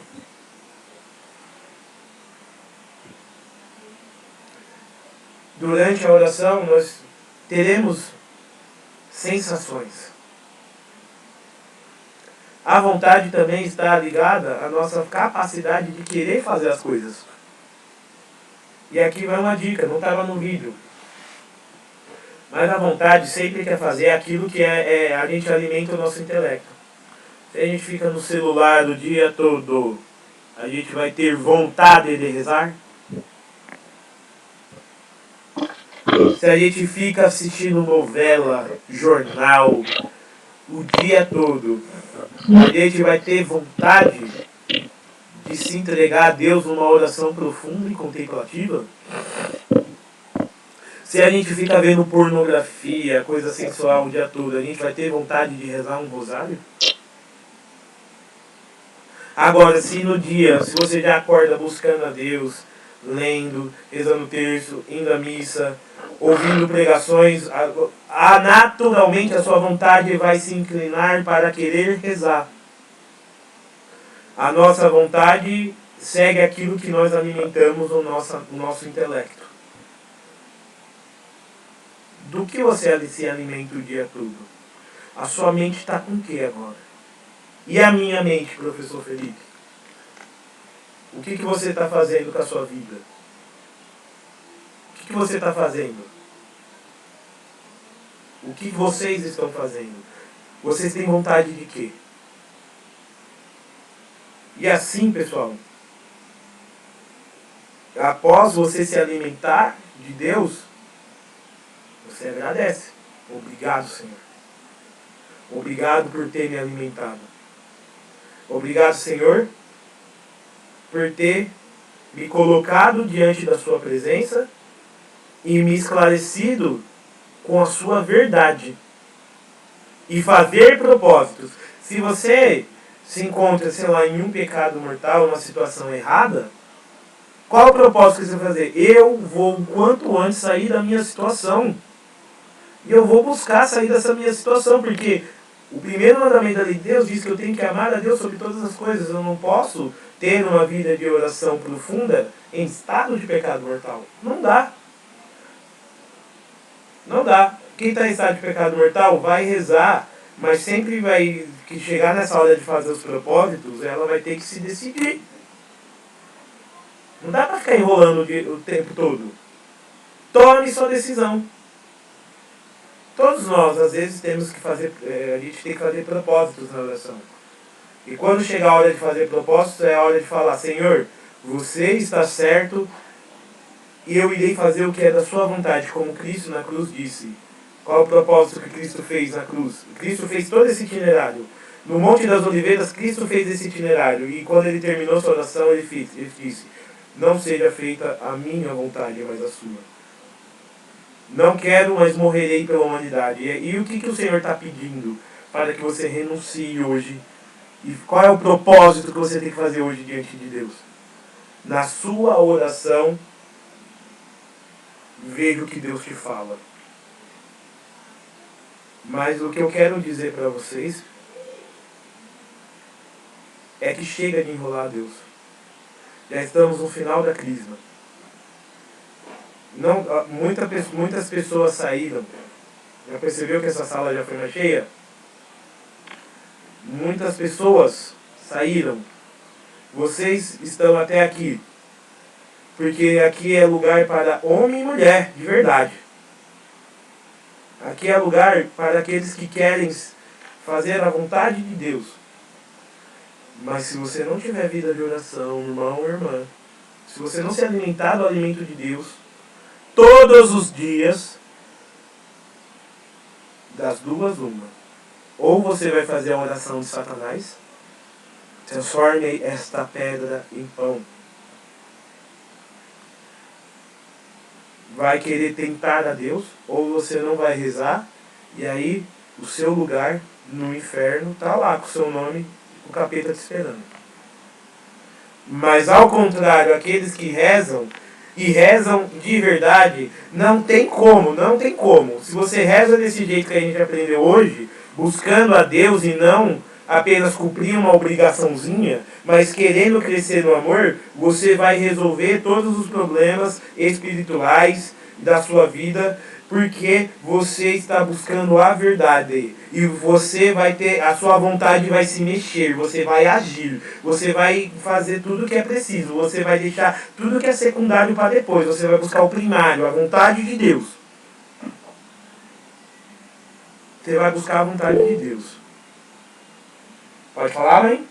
Durante a oração, nós teremos sensações. A vontade também está ligada à nossa capacidade de querer fazer as coisas. E aqui vai uma dica, não estava no vídeo. Mas a vontade sempre quer fazer aquilo que a gente alimenta o nosso intelecto. Se a gente fica no celular o dia todo, a gente vai ter vontade de rezar? Se a gente fica assistindo novela, jornal, o dia todo, a gente vai ter vontade de se entregar a Deus numa oração profunda e contemplativa? Se a gente fica vendo pornografia, coisa sensual o dia todo, a gente vai ter vontade de rezar um rosário? Agora, se no dia, se você já acorda buscando a Deus, lendo, rezando o terço, indo à missa, ouvindo pregações, naturalmente a sua vontade vai se inclinar para querer rezar. A nossa vontade segue aquilo que nós alimentamos no nosso intelecto. Do que você se alimenta o dia todo? A sua mente está com o que agora? E a minha mente, professor Felipe? O que você está fazendo com a sua vida? O que você está fazendo? O que vocês estão fazendo? Vocês têm vontade de quê? E assim, pessoal, após você se alimentar de Deus, você agradece. Obrigado, Senhor. Obrigado por ter me alimentado. Obrigado, Senhor, por ter me colocado diante da sua presença e me esclarecido com a sua verdade. E fazer propósitos. Se você se encontra, sei lá, em um pecado mortal, uma situação errada, qual o propósito que você vai fazer? Eu vou o quanto antes sair da minha situação. E eu vou buscar sair dessa minha situação, porque o primeiro mandamento da lei de Deus diz que eu tenho que amar a Deus sobre todas as coisas. Eu não posso ter uma vida de oração profunda em estado de pecado mortal. Não dá. Não dá. Quem está em estado de pecado mortal vai rezar, mas sempre vai que chegar nessa hora de fazer os propósitos, ela vai ter que se decidir. Não dá para ficar enrolando o tempo todo. Tome sua decisão. Todos nós, às vezes, temos que fazer, a gente tem que fazer propósitos na oração. E quando chega a hora de fazer propósitos, é a hora de falar: Senhor, você está certo e eu irei fazer o que é da sua vontade, como Cristo na cruz disse. Qual o propósito que Cristo fez na cruz? Cristo fez todo esse itinerário. No Monte das Oliveiras, Cristo fez esse itinerário. E quando ele terminou sua oração, ele disse: não seja feita a minha vontade, mas a sua. Não quero, mas morrerei pela humanidade. E o que o Senhor está pedindo para que você renuncie hoje? E qual é o propósito que você tem que fazer hoje diante de Deus? Na sua oração, veja o que Deus te fala. Mas o que eu quero dizer para vocês é que chega de enrolar a Deus. Já estamos no final da crisma. Não, muitas pessoas saíram. Já percebeu que essa sala já foi mais cheia? Muitas pessoas saíram. Vocês estão até aqui. Porque aqui é lugar para homem e mulher, de verdade. Aqui é lugar para aqueles que querem fazer a vontade de Deus. Mas se você não tiver vida de oração, irmão ou irmã, se você não se alimentar do alimento de Deus, todos os dias, das duas, uma. Ou você vai fazer a oração de Satanás, transforme esta pedra em pão. Vai querer tentar a Deus, ou você não vai rezar, e aí o seu lugar no inferno está lá com o seu nome, o capeta te esperando. Mas ao contrário, aqueles que rezam, e rezam de verdade, não tem como. Se você reza desse jeito que a gente aprendeu hoje, buscando a Deus e não apenas cumprir uma obrigaçãozinha, mas querendo crescer no amor, você vai resolver todos os problemas espirituais da sua vida, porque você está buscando a verdade. E você vai ter, a sua vontade vai se mexer, você vai agir, você vai fazer tudo o que é preciso, você vai deixar tudo que é secundário para depois, você vai buscar o primário, a vontade de Deus. Você vai buscar a vontade de Deus. Pode falar, mãe?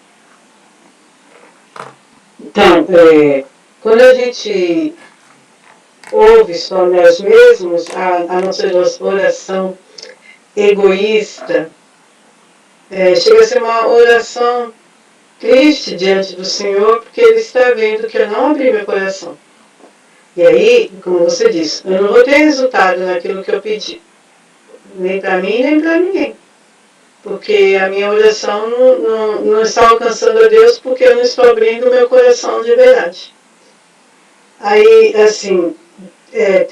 Então, quando a gente ouve só nós mesmos, a nossa oração egoísta, chega a ser uma oração triste diante do Senhor, porque Ele está vendo que eu não abri meu coração. E aí, como você disse, eu não vou ter resultado naquilo que eu pedi, nem para mim, nem para ninguém. Porque a minha oração não está alcançando a Deus porque eu não estou abrindo o meu coração de verdade. Aí, assim,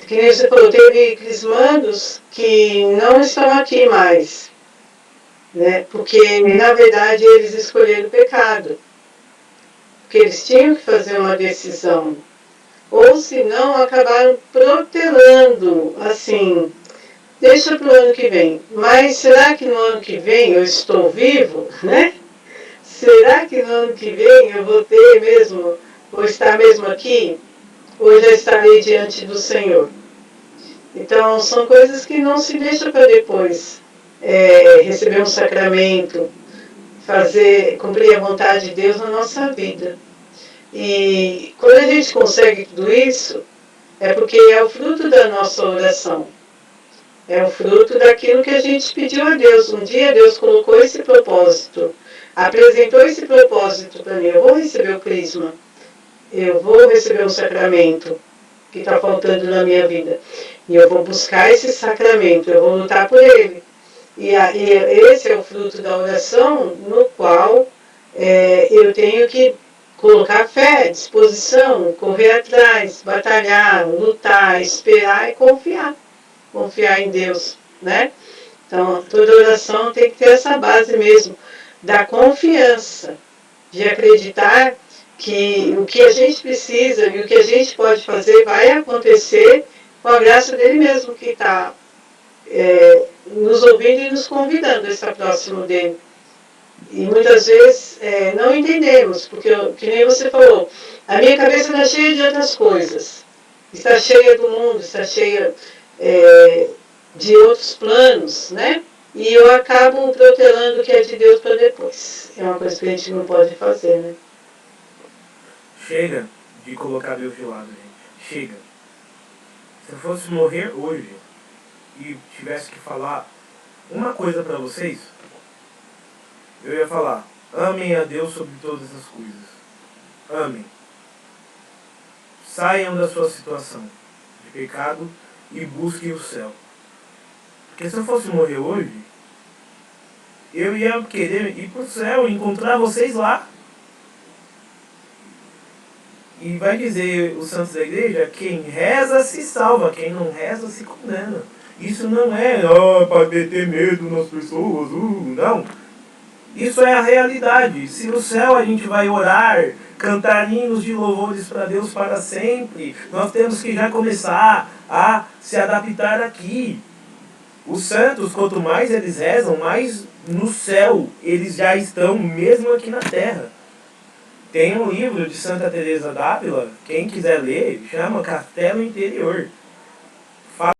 que nem você falou, teve crismandos que não estão aqui mais, né? Porque, na verdade, eles escolheram o pecado. Porque eles tinham que fazer uma decisão. Ou, se não, acabaram protelando, assim, deixa para o ano que vem. Mas será que no ano que vem eu estou vivo, né? Será que no ano que vem eu vou ter mesmo, vou estar mesmo aqui? Ou já estarei diante do Senhor? Então, são coisas que não se deixam para depois. Receber um sacramento, cumprir a vontade de Deus na nossa vida. E quando a gente consegue tudo isso, é porque é o fruto da nossa oração. É o fruto daquilo que a gente pediu a Deus. Um dia Deus colocou esse propósito, apresentou esse propósito para mim. Eu vou receber o crisma, eu vou receber um sacramento que está faltando na minha vida. E eu vou buscar esse sacramento, eu vou lutar por ele. E esse é o fruto da oração, no qual eu tenho que colocar fé, disposição, correr atrás, batalhar, lutar, esperar e confiar. Confiar em Deus, né? Então, toda oração tem que ter essa base mesmo, da confiança, de acreditar que o que a gente precisa e o que a gente pode fazer vai acontecer com a graça dele mesmo, que está nos ouvindo e nos convidando a estar próximo dele. E muitas vezes não entendemos, porque, que nem você falou, a minha cabeça está cheia de outras coisas. Está cheia do mundo, está cheia de outros planos, né? E eu acabo protelando o que é de Deus para depois. É uma coisa que a gente não pode fazer, né? Chega de colocar Deus de lado, gente. Chega. Se eu fosse morrer hoje e tivesse que falar uma coisa para vocês, eu ia falar: amem a Deus sobre todas as coisas. Amem. Saiam da sua situação de pecado e busquem o céu. Porque se eu fosse morrer hoje, eu ia querer ir para o céu e encontrar vocês lá. E vai dizer os santos da igreja: quem reza se salva, quem não reza se condena. Isso não é para ter medo nas pessoas, não. Isso é a realidade. Se no céu a gente vai orar, cantar hinos de louvores para Deus para sempre, nós temos que já começar a se adaptar aqui. Os santos, quanto mais eles rezam, mais no céu eles já estão, mesmo aqui na terra. Tem um livro de Santa Teresa d'Ávila, quem quiser ler, chama Castelo Interior.